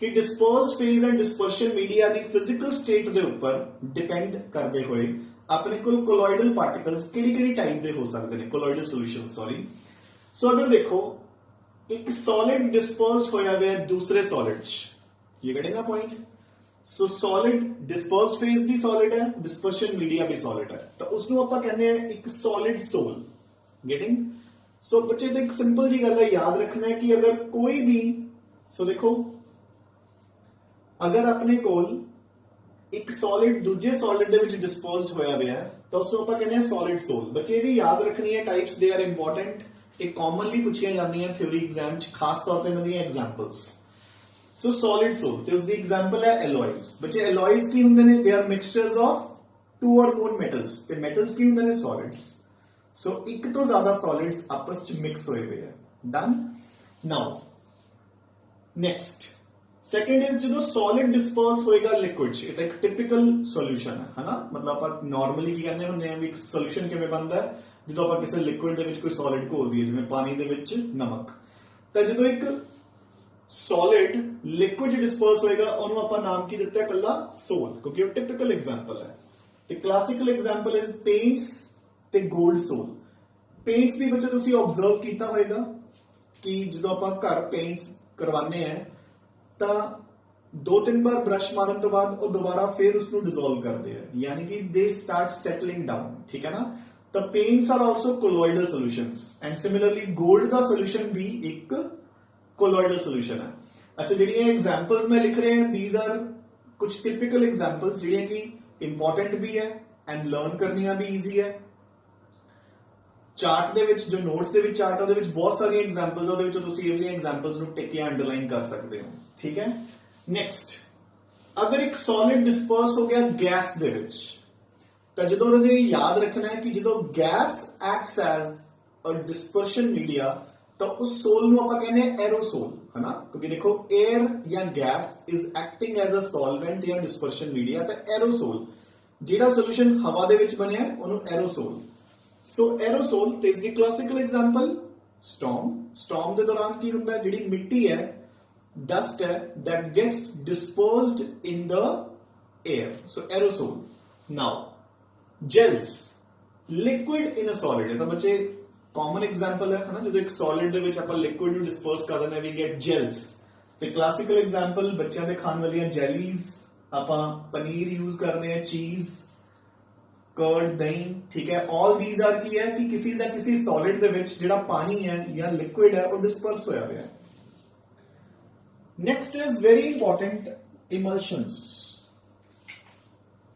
ਕਿ dispersed phase and dispersion media the physical state ਦੇ ਉੱਪਰ ਡਿਪੈਂਡ ਕਰਦੇ ਹੋਏ ਆਪਣੇ ਕੋਲ ਕੋਲੋਇਡਲ ਪਾਰਟੀਕਲਸ ਕਿਹੜੀ ਟਾਈਪ ਦੇ ਹੋ ਸਕਦੇ ਨੇ ਕੋਲੋਇਡਲ ਸੋਲੂਸ਼ਨ ਸੌਰੀ ਸੋ ਅਗਰ ਦੇਖੋ ਇੱਕ ਸੋਲਿਡ ਡਿਸਪਰਸਡ ਹੋਇਆ ਹੋਇਆ ਦੂਸਰੇ ਸੋਲਿਡ ਚ ਇਹ ਗੈਟਿੰਗ ਅ ਪੁਆਇੰਟ ਸੋ ਸੋਲਿਡ ਡਿਸਪਰਸਡ ਫੇਜ਼ ਵੀ ਸੋਲਿਡ ਹੈ ਡਿਸਪਰਸ਼ਨ ਮੀਡੀਆ ਵੀ ਸੋਲਿਡ ਹੈ ਤਾਂ ਉਸ ਨੂੰ ਆਪਾਂ ਕਹਿੰਦੇ ਆ ਇੱਕ ਸੋਲਿਡ ਸੋਲ ਗੈਟਿੰਗ ਸੋ ਬੱਚੇ ਤੇ ਇੱਕ ਸਿੰਪਲ ਜੀ ਗੱਲ ਹੈ ਯਾਦ ਰੱਖਣਾ ਹੈ ਕਿ ਅਗਰ ਕੋਈ ਵੀ ਸੋ ਦੇਖੋ ਅਗਰ ਆਪਣੇ ਕੋਲ ਇੱਕ ਸੋਲਿਡ ਦੂਜੇ ਸੋਲਿਡ ਦੇ ਵਿੱਚ ਡਿਸਪੋਜ਼ਡ ਹੋਇਆ ਹੋਇਆ ਹੈ ਤਾਂ ਉਸ ਨੂੰ ਆਪਾਂ ਕਹਿੰਦੇ ਆ ਸੋਲਿਡ ਸੋਲ ਬੱਚੇ ਵੀ ਯਾਦ ਰੱਖਣੀ ਹੈ ਟਾਈਪਸ ਦੇ ਆਰ ਇੰਪੋਰਟੈਂਟ ਇਹ ਕਾਮਨਲੀ ਪੁੱਛੀਆਂ ਜਾਂਦੀਆਂ ਥਿਉਰੀ ਐਗਜ਼ਾਮ ਚ ਖਾਸ ਤੌਰ ਤੇ ਇਹਨਾਂ ਦੀਆਂ ਐਗਜ਼ਾਮਪਲਸ ਸੋ ਸੋਲਿਡ ਸੋਲ ਤੇ ਉਸ ਦੀ ਐਗਜ਼ਾਮਪਲ ਹੈ ਐਲੋਇਜ਼ ਬੱਚੇ ਐਲੋਇਜ਼ ਕੀ ਹੁੰਦੇ ਨੇ they are mixtures of two or more metals ਤੇ ਮੈਟਲਸ ਕੀ ਹੁੰਦੇ ਨੇ ਸੋਲਿਡਸ ਸੋ ਇੱਕ ਤੋਂ ਜ਼ਿਆਦਾ ਸੋਲਿਡਸ ਆਪਸ ਚ ਮਿਕਸ ਹੋਏ ਹੋਏ ਆ done now next second is ਜਦੋਂ ਸੋਲਿਡ ਡਿਸਪਰਸ ਹੋਏਗਾ ਲਿਕੁਇਡ ਚ ਇਹ ਤਾਂ ਇੱਕ ਟਿਪੀਕਲ ਸੋਲੂਸ਼ਨ ਹੈ ਹਨਾ ਮਤਲਬ ਆਪਾਂ ਨਾਰਮਲੀ ਕੀ ਕਹਿੰਦੇ ਹੁੰਦੇ ਆ ਵੀ ਇੱਕ ਸੋਲੂਸ਼ਨ ਕਿਵੇਂ ਬਣਦਾ ਹੈ ਜਦੋਂ ਆਪਾਂ ਕਿਸੇ ਲਿਕੁਇਡ ਦੇ ਵਿੱਚ ਕੋਈ ਸੋਲਿਡ ਘੋਲ ਦਈਏ ਜਿਵੇਂ ਪਾਣੀ ਦੇ ਵਿੱਚ ਨਮਕ ਤਾਂ ਜਦੋਂ ਇੱਕ ਸੋਲਿਡ ਲਿਕੁਇਡ ਡਿਸਪਰਸ ਹੋਏਗਾ ਉਹਨੂੰ ਆਪਾਂ ਨਾਮ ਕੀ ਦਿੱਤਾ ਹੈ ਇਕੱਲਾ ਸੋਲ ਕਿਉਂਕਿ ਉਹ ਟਿਪੀਕਲ ਐਗਜ਼ਾਮਪਲ ਹੈ ਤੇ ਕਲਾਸਿਕਲ ਐਗਜ਼ਾਮਪਲ ਇਜ਼ ਪੇਂਟਸ ਤੇ ਗੋਲਡ ਸੋਲ ਪੇਂਟਸ ਦੀ ਬੱਚੇ ਤੁਸੀਂ ਆਬਜ਼ਰਵ ਕੀਤਾ ਹੋਵੇਗਾ ਕਿ ਜਦੋਂ ਆਪਾਂ ਘਰ ਪੇਂਟਸ ਕਰਵਾਉਂਦੇ ਆ ਤਾਂ 2-3 ਬਾਰ ਬ੍ਰਸ਼ ਮਾਰਨ ਤੋਂ ਬਾਅਦ ਉਹ ਦੁਬਾਰਾ ਫਿਰ ਉਸ ਨੂੰ ਡਿਸੋਲਵ ਕਰਦੇ ਆ ਯਾਨੀ ਕਿ ਦੇ ਸਟਾਰਟ ਸੈਟਲਿੰਗ ਡਾਊਨ ਠੀਕ ਹੈ ਨਾ ਤਾਂ paints are also colloidal solutions and similarly 골ਡ ਦਾ ਸੋਲੂਸ਼ਨ ਵੀ ਇੱਕ ਕੋਲੋਇਡਲ ਸੋਲੂਸ਼ਨ ਹੈ ਅੱਛਾ ਜਿਹੜੀਆਂ ਐਗਜ਼ਾਮਪਲਸ ਮੈਂ ਲਿਖ ਰਿਹਾ ਥੀਸ ਆਰ ਕੁਝ ਟਿਪੀਕਲ ਐਗਜ਼ਾਮਪਲਸ ਜਿਹੜੀਆਂ ਕਿ ਇੰਪੋਰਟੈਂਟ ਵੀ ਹੈ ਐਂਡ ਲਰਨ ਕਰਨੀਆਂ ਵੀ ਈਜ਼ੀ ਹੈ ਚਾਰਟ ਦੇ ਵਿੱਚ ਜੋ ਨੋਟਸ ਦੇ ਵਿੱਚ ਚਾਰਟ ਉਹਦੇ ਵਿੱਚ ਬਹੁਤ ਸਾਰੀਆਂ ਐਗਜ਼ਾਮਪਲਸ ਉਹਦੇ ਵਿੱਚ ਤੁਸੀਂ ਇਹ ਵਾਲੀਆਂ ਐਗਜ਼ਾਮਪਲਸ ਨੂੰ ਟਿਕ ਜਾਂ ਅੰਡਰਲਾਈਨ ਕਰ ਸਕਦੇ ਹੋ ਠੀਕ ਹੈ ਨੈਕਸਟ ਅਗਰ ਇੱਕ ਸੋਲਿਡ ਡਿਸਪਰਸ ਹੋ ਗਿਆ ਗੈਸ ਦੇ ਵਿੱਚ ਤਾਂ ਜਦੋਂ ਉਹਨੇ ਯਾਦ ਰੱਖਣਾ ਹੈ ਕਿ ਜਦੋਂ gas acts as a dispersion media ਤਾਂ ਉਸ ਸੋਲ ਨੂੰ ਆਪਾਂ ਕਹਿੰਦੇ ਆ ਐਰੋਸੋਲ ਹਨਾ ਕਿਉਂਕਿ ਦੇਖੋ 에ਅਰ ਜਾਂ gas is acting as a solvent ਜਾਂ ਡਿਸਪਰਸ਼ਨ ਮੀਡੀਆ ਤਾਂ ਐਰੋਸੋਲ ਜਿਹੜਾ ਸੋਲੂਸ਼ਨ ਹਵਾ ਦੇ ਵਿੱਚ ਬਣਿਆ ਉਹਨੂੰ ਐਰੋਸੋਲ ਸੋ ਐਰੋਸੋਲ ਤੇ ਇਸ ਦੀ ਕਲਾਸਿਕਲ ਐਗਜ਼ਾਮਪਲ ਸਟਾਰਮ ਦੇ ਦੌਰਾਨ ਕੀ ਹੁੰਦਾ ਹੈ ਜਿਹੜੀ ਮਿੱਟੀ ਹੈ dust that gets dispersed in the air so aerosol now gels liquid in a solid ਇਹ ਤਾਂ ਬੱਚੇ ਕਾਮਨ ਐਗਜ਼ਾਮਪਲ ਹੈ ਹਨਾ ਜਦੋਂ ਇੱਕ ਸੋਲਿਡ ਦੇ ਵਿੱਚ ਆਪਾਂ ਲਿਕੁਇਡ ਨੂੰ ਡਿਸਪਰਸ ਕਰ ਦਿੰਦੇ ਆ ਵੀ ਗੈਟ ਜੈਲਸ ਤੇ ਕਲਾਸਿਕਲ ਐਗਜ਼ਾਮਪਲ ਬੱਚਿਆਂ ਦੇ ਖਾਣ ਵਾਲੀਆਂ ਜੈਲੀਜ਼ ਆਪਾਂ ਪਨੀਰ ਯੂਜ਼ ਕਰਦੇ ਆ ਚੀਜ਼ ਕਰਡ ਦਹੀਂ ਠੀਕ ਹੈ ਆਲ ਥੀਸ ਆਰ ਕੀ ਹੈ ਕਿ ਕਿਸੇ ਦਾ ਕਿਸੇ ਸੋਲਿਡ ਦੇ ਵਿੱਚ ਜਿਹੜਾ ਪਾਣੀ ਹੈ ਜਾਂ ਲਿਕੁਇਡ ਹੈ ਉਹ ਡਿਸਪਰਸ ਹੋਇਆ ਹੋਇਆ ਹੈ Next is very important emulsions.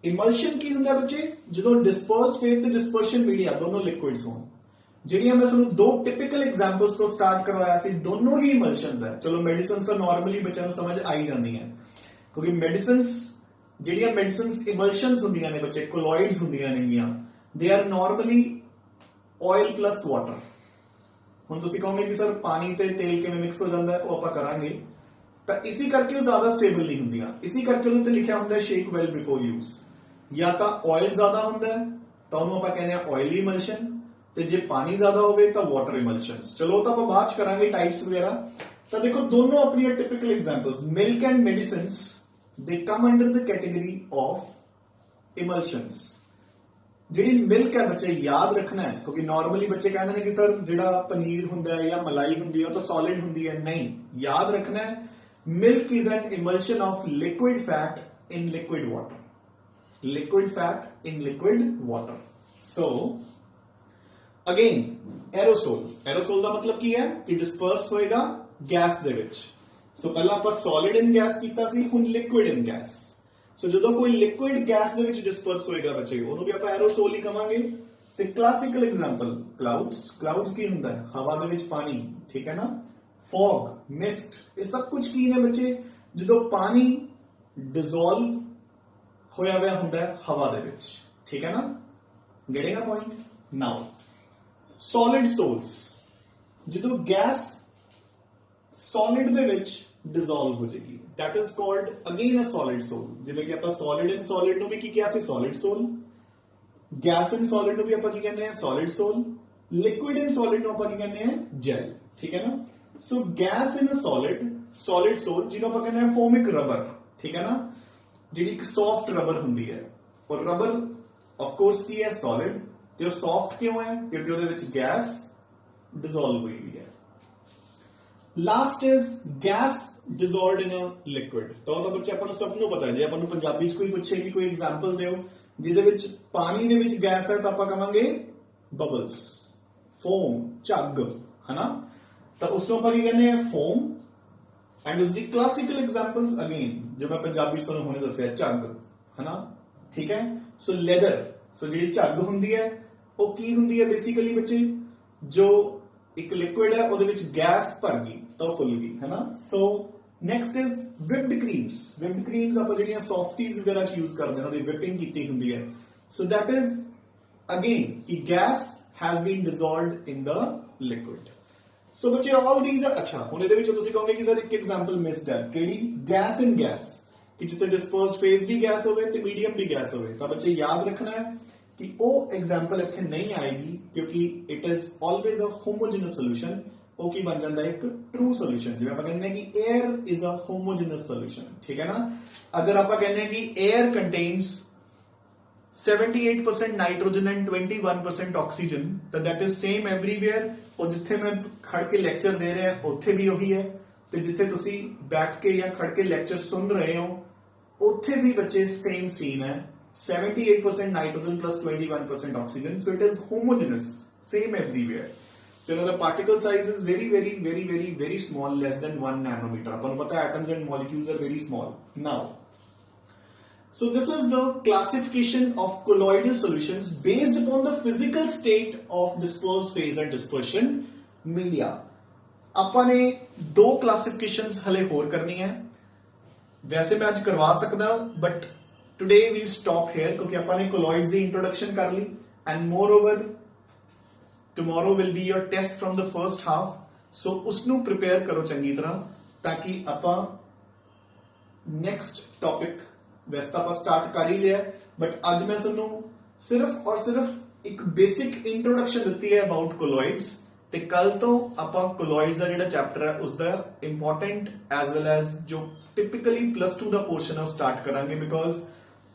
Emulsion ਕੀ ਹੁੰਦਾ ਬੱਚੇ ਜਦੋਂ dispersed phase ਤੇ dispersion media ਦੋਨੋਂ liquids ਹੋਣ ਜਿਹੜੀਆਂ ਮੈਂ ਤੁਹਾਨੂੰ ਦੋ ਟਿਪੀਕਲ ਐਗਜ਼ਾਮਪਲਸ ਤੋਂ ਸਟਾਰਟ ਕਰਵਾਇਆ ਸੀ ਦੋਨੋਂ ਹੀ emulsions ਹੈ ਚਲੋ ਮੈਡੀਸਿਨਸ ਤਾਂ ਨਾਰਮਲੀ ਬੱਚਿਆਂ ਨੂੰ ਸਮਝ ਆ ਹੀ ਜਾਂਦੀਆਂ ਕਿਉਂਕਿ ਜਿਹੜੀਆਂ ਮੈਡੀਸਿਨਸ emulsions ਹੁੰਦੀਆਂ ਨੇ ਬੱਚੇ colloids ਹੁੰਦੀਆਂ ਨੇਗੀਆਂ they are normally oil plus water ਹੁਣ ਤੁਸੀਂ ਕਹੋਗੇ ਕਿ ਸਰ ਪਾਣੀ ਤੇ ਤੇਲ ਕਿਵੇਂ ਮਿਕਸ ਹੋ ਜਾਂਦਾ ਹੈ ਉਹ ਆਪਾਂ ਕਰਾਂਗੇ ਤਾਂ ਇਸੇ ਕਰਕੇ ਉਹ ਜ਼ਿਆਦਾ ਸਟੇਬਲ ਨਹੀਂ ਹੁੰਦੀਆਂ ਇਸੇ ਕਰਕੇ ਉਹਦੇ ਤੇ ਲਿਖਿਆ ਹੁੰਦਾ ਸ਼ੇਕ ਵੈਲ ਬਿਫੋਰ ਯੂਜ਼ ਜਾਂ ਤਾਂ ਆਇਲ ਜ਼ਿਆਦਾ ਹੁੰਦਾ ਤਾਂ ਉਹਨੂੰ ਆਪਾਂ ਕਹਿੰਦੇ ਆ ਆਇਲੀ ਇਮਲਸ਼ਨ ਤੇ ਜੇ ਪਾਣੀ ਜ਼ਿਆਦਾ ਹੋਵੇ ਤਾਂ ਵਾਟਰ ਇਮਲਸ਼ਨਸ ਚਲੋ ਤਾਂ ਆਪਾਂ ਬਾਅਦ ਚ ਕਰਾਂਗੇ ਟਾਈਪਸ ਵਗੈਰਾ ਤਾਂ ਦੇਖੋ ਦੋਨੋਂ ਆਪਣੀਆਂ typical examples milk and medicines they come under the category of emulsions ਜਿਹੜੀ ਮਿਲਕ ਹੈ ਬੱਚੇ ਯਾਦ ਰੱਖਣਾ ਹੈ, ਕਿਉਂਕਿ ਨਾਰਮਲੀ ਬੱਚੇ ਕਹਿੰਦੇ ਨੇ ਕਿ ਸਰ ਜਿਹੜਾ ਪਨੀਰ ਹੁੰਦਾ ਹੈ ਜਾਂ ਮਲਾਈ ਹੁੰਦੀ ਹੈ ਉਹ ਤਾਂ ਸੋਲਿਡ ਹੁੰਦੀ ਹੈ। ਨਹੀਂ, ਯਾਦ ਰੱਖਣਾ ਹੈ milk is an emulsion of liquid fat in liquid water, liquid fat in liquid water. So again aerosol ਦਾ ਮਤਲਬ ਕੀ ਹੈ ਕਿ disperse ਹੋਏਗਾ ਗੈਸ ਦੇ ਵਿੱਚ। ਸੋ ਪਹਿਲਾਂ ਆਪਾਂ solid in gas ਕੀਤਾ ਸੀ, ਹੁਣ liquid in gas। ਸੋ ਜਦੋਂ ਕੋਈ liquid ਗੈਸ ਦੇ ਵਿੱਚ disperse ਹੋਏਗਾ ਬੱਚੇ ਉਹਨੂੰ ਵੀ ਆਪਾਂ aerosol ਹੀ ਕਵਾਂਗੇ। ਤੇ ਕਲਾਸਿਕਲ ਐਗਜ਼ਾਮਪਲ clouds ਕੀ ਹੁੰਦਾ ਹੈ? ਹਵਾ ਦੇ ਵਿੱਚ ਪਾਣੀ, ਠੀਕ ਹੈ ਨਾ। fog, mist, ਇਹ ਸਭ ਕੁਝ ਕੀ ਨੇ ਬੱਚੇ? ਜਦੋਂ ਪਾਣੀ dissolve ਹੋਇਆ ਹੋਇਆ ਹੁੰਦਾ ਹੈ ਹਵਾ ਦੇ ਵਿੱਚ, ਠੀਕ ਹੈ ਨਾ। ਗੈਟਿੰਗ ਅ ਪੁਆਇੰਟ? ਨਾਓ ਸੋਲਿਡ ਸੋਲਸ, ਜਦੋਂ ਗੈਸ ਸੋਲਿਡ ਦੇ ਵਿੱਚ ਡਿਸੋਲਵ ਹੋ ਜਾਏਗੀ, that is called again a solid soul। ਜਿਵੇਂ ਕਿ ਆਪਾਂ solid in solid ਨੂੰ ਵੀ ਕੀ ਕਿਹਾ ਸੀ? solid soul। gas in solid ਨੂੰ ਵੀ ਆਪਾਂ ਕੀ ਕਹਿੰਦੇ ਆ? solid soul। liquid in solid ਨੂੰ ਆਪਾਂ ਕੀ ਕਹਿੰਦੇ ਆ? gel, ਠੀਕ ਹੈ ਨਾ। ਸੋ gas in a solid soul ਜਿਹਨੂੰ ਆਪਾਂ ਕਹਿੰਦੇ ਆ foamic rubber, ਠੀਕ ਹੈ ਨਾ, ਜਿਹੜੀ ਇੱਕ ਸੌਫਟ ਰਬਰ ਹੁੰਦੀ ਹੈ। ਔਰ ਰਬਰ ਆਫ ਕੋਰਸ ਕੀ ਹੈ? ਸੋਲਿਡ। ਤੇ ਉਹ ਸੌਫਟ ਕਿਉਂ ਹੈ? ਕਿਉਂਕਿ ਉਹਦੇ ਵਿੱਚ ਗੈਸ ਡਿਸੋਲਵ ਹੋਈ ਹੋਈ ਹੈ। Last is gas dissolved in a liquid. ਤਾਂ ਬੱਚੇ ਆਪਾਂ ਨੂੰ ਸਭ ਨੂੰ ਪਤਾ ਹੈ। ਜੇ ਆਪਾਂ ਨੂੰ ਪੰਜਾਬੀ 'ਚ ਕੋਈ ਪੁੱਛੇ ਕਿ ਕੋਈ ਐਗਜ਼ਾਮਪਲ ਦਿਓ ਜਿਹਦੇ ਵਿੱਚ ਪਾਣੀ ਦੇ ਵਿੱਚ ਗੈਸ ਹੈ ਤਾਂ ਆਪਾਂ ਕਵਾਂਗੇ ਬਬਲਸ, ਫੋਮ, ਝੱਗ, ਹਨਾ। ਤਾਂ ਉਸ ਨੂੰ ਆਪਾਂ ਕੀ ਕਹਿੰਦੇ ਆ? ਫੋਮ। एंड उसकी क्लासिकल एग्जांपल्स अगेन जो मैं पंजाबी सुनो होने दसिया झग, है ना, ठीक है। सो लेदर, सो जी झग हुंदी है वो की हुंदी है? बेसिकली बच्चे जो एक लिक्विड है ਉਹਦੇ ਵਿੱਚ गैस भर गई तो फुल गई, है ना। So next is whipped creams ਆਪਾਂ ਜਿਹੜੀਆਂ ਸੌਫਟੀਜ਼ ਵਗੈਰਾ ਚ ਯੂਜ਼ ਕਰਦੇ ਹਾਂ ਉਹਦੀ whipping ਕੀਤੀ ਹੁੰਦੀ ਹੈ। सो दैट इज अगेन कि gas has been dissolved in the liquid। So बच्चे ऑल दीज आर। अच्छा ਹੁਣ ਇਹਦੇ ਵਿੱਚ ਤੁਸੀਂ ਕਹੋਗੇ ਕਿ ਸਰ ਇੱਕ ਐਗਜ਼ਾਮਪਲ ਮਿਸਡ ਹੈ, ਕਿਹੜੀ? ਗੈਸ ਇਨ ਗੈਸ, ਕਿ ਜਿੱਥੇ ਡਿਸਪਰਸਡ ਫੇਜ਼ ਵੀ ਗੈਸ ਹੋਵੇ ਤੇ ਮੀਡੀਅਮ ਵੀ ਗੈਸ ਹੋਵੇ। ਤਾਂ ਬੱਚੇ ਯਾਦ ਰੱਖਣਾ ਹੈ ਕਿ ਉਹ ਐਗਜ਼ਾਮਪਲ ਇੱਥੇ ਨਹੀਂ ਆਏਗੀ ਕਿਉਂਕਿ it is always a homogenous solution. ਉਹ ਕੀ ਬਣ ਜਾਂਦਾ? ਇੱਕ ਟਰੂ ਸੋਲੂਸ਼ਨ। ਜਿਵੇਂ ਆਪਾਂ ਕਹਿੰਦੇ ਹਾਂ ਕਿ air is a homogenous solution, ਠੀਕ ਹੈ ਨਾ। ਅਗਰ ਆਪਾਂ ਕਹਿੰਦੇ ਹਾਂ ਕਿ air contains 78% nitrogen and 21% oxygen, तो दैट इज सेम एवरीवेयर। और जिथे मैं खड़ के लेक्चर दे रहा उत्थे भी वही है, तो जिथे तुसी बैठ के या खड़ के लेक्चर सुन रहे हो उत्थे भी बच्चे सेम सीन है। 78% nitrogen plus 21% oxygen, so it is homogenous, same everywhere. चलो the particle size is very very very very very small, less than 1 nanometre. अपन पता है atoms and molecules are very small. Now so this is the classification of colloidal solutions based upon the physical state of dispersed phase and dispersion media। ਆਪਾਂ ਨੇ ਦੋ classifications ਹਲੇ ਹੋਰ ਕਰਨੀਆਂ ਹੈ। ਵੈਸੇ ਮੈਂ ਅੱਜ ਕਰਵਾ ਸਕਦਾ but today we'll stop here ਕਿਉਂਕਿ ਆਪਾਂ ਨੇ colloids ਦੀ introduction ਕਰ ਲਈ and moreover tomorrow will be your test from the first half। so ਉਸ ਨੂੰ prepare ਕਰੋ ਚੰਗੀ ਤਰ੍ਹਾਂ ਤਾਂ ਕਿ ਆਪਾਂ next topic वैसे तो आप स्टार्ट कर ही लिया, बट आज मैं सुनू सिर्फ और सिर्फ एक बेसिक इंट्रोडक्शन दी है अबाउट कोलॉइड्स। ते कल तो आप कोलॉइड्स का जो चैप्टर है उसका इंपॉर्टेंट एज वेल एज जो टिपिकली +2 का पोर्शन है स्टार्ट करांगे। बिकॉज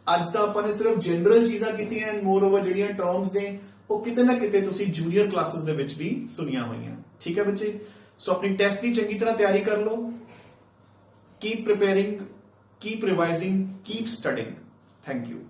आज तो आपने सिर्फ जनरल चीज़ां की एंड मोर ओवर जिहड़ियां टर्म्स ने वो किते ना किते तुसी जूनियर क्लासेस दे विच भी सुनिया हुई। ठीक है बच्चे, सो अपनी टेस्ट की चंगी तरह तैयारी कर लो। Keep preparing, keep revising, keep studying। Thank you।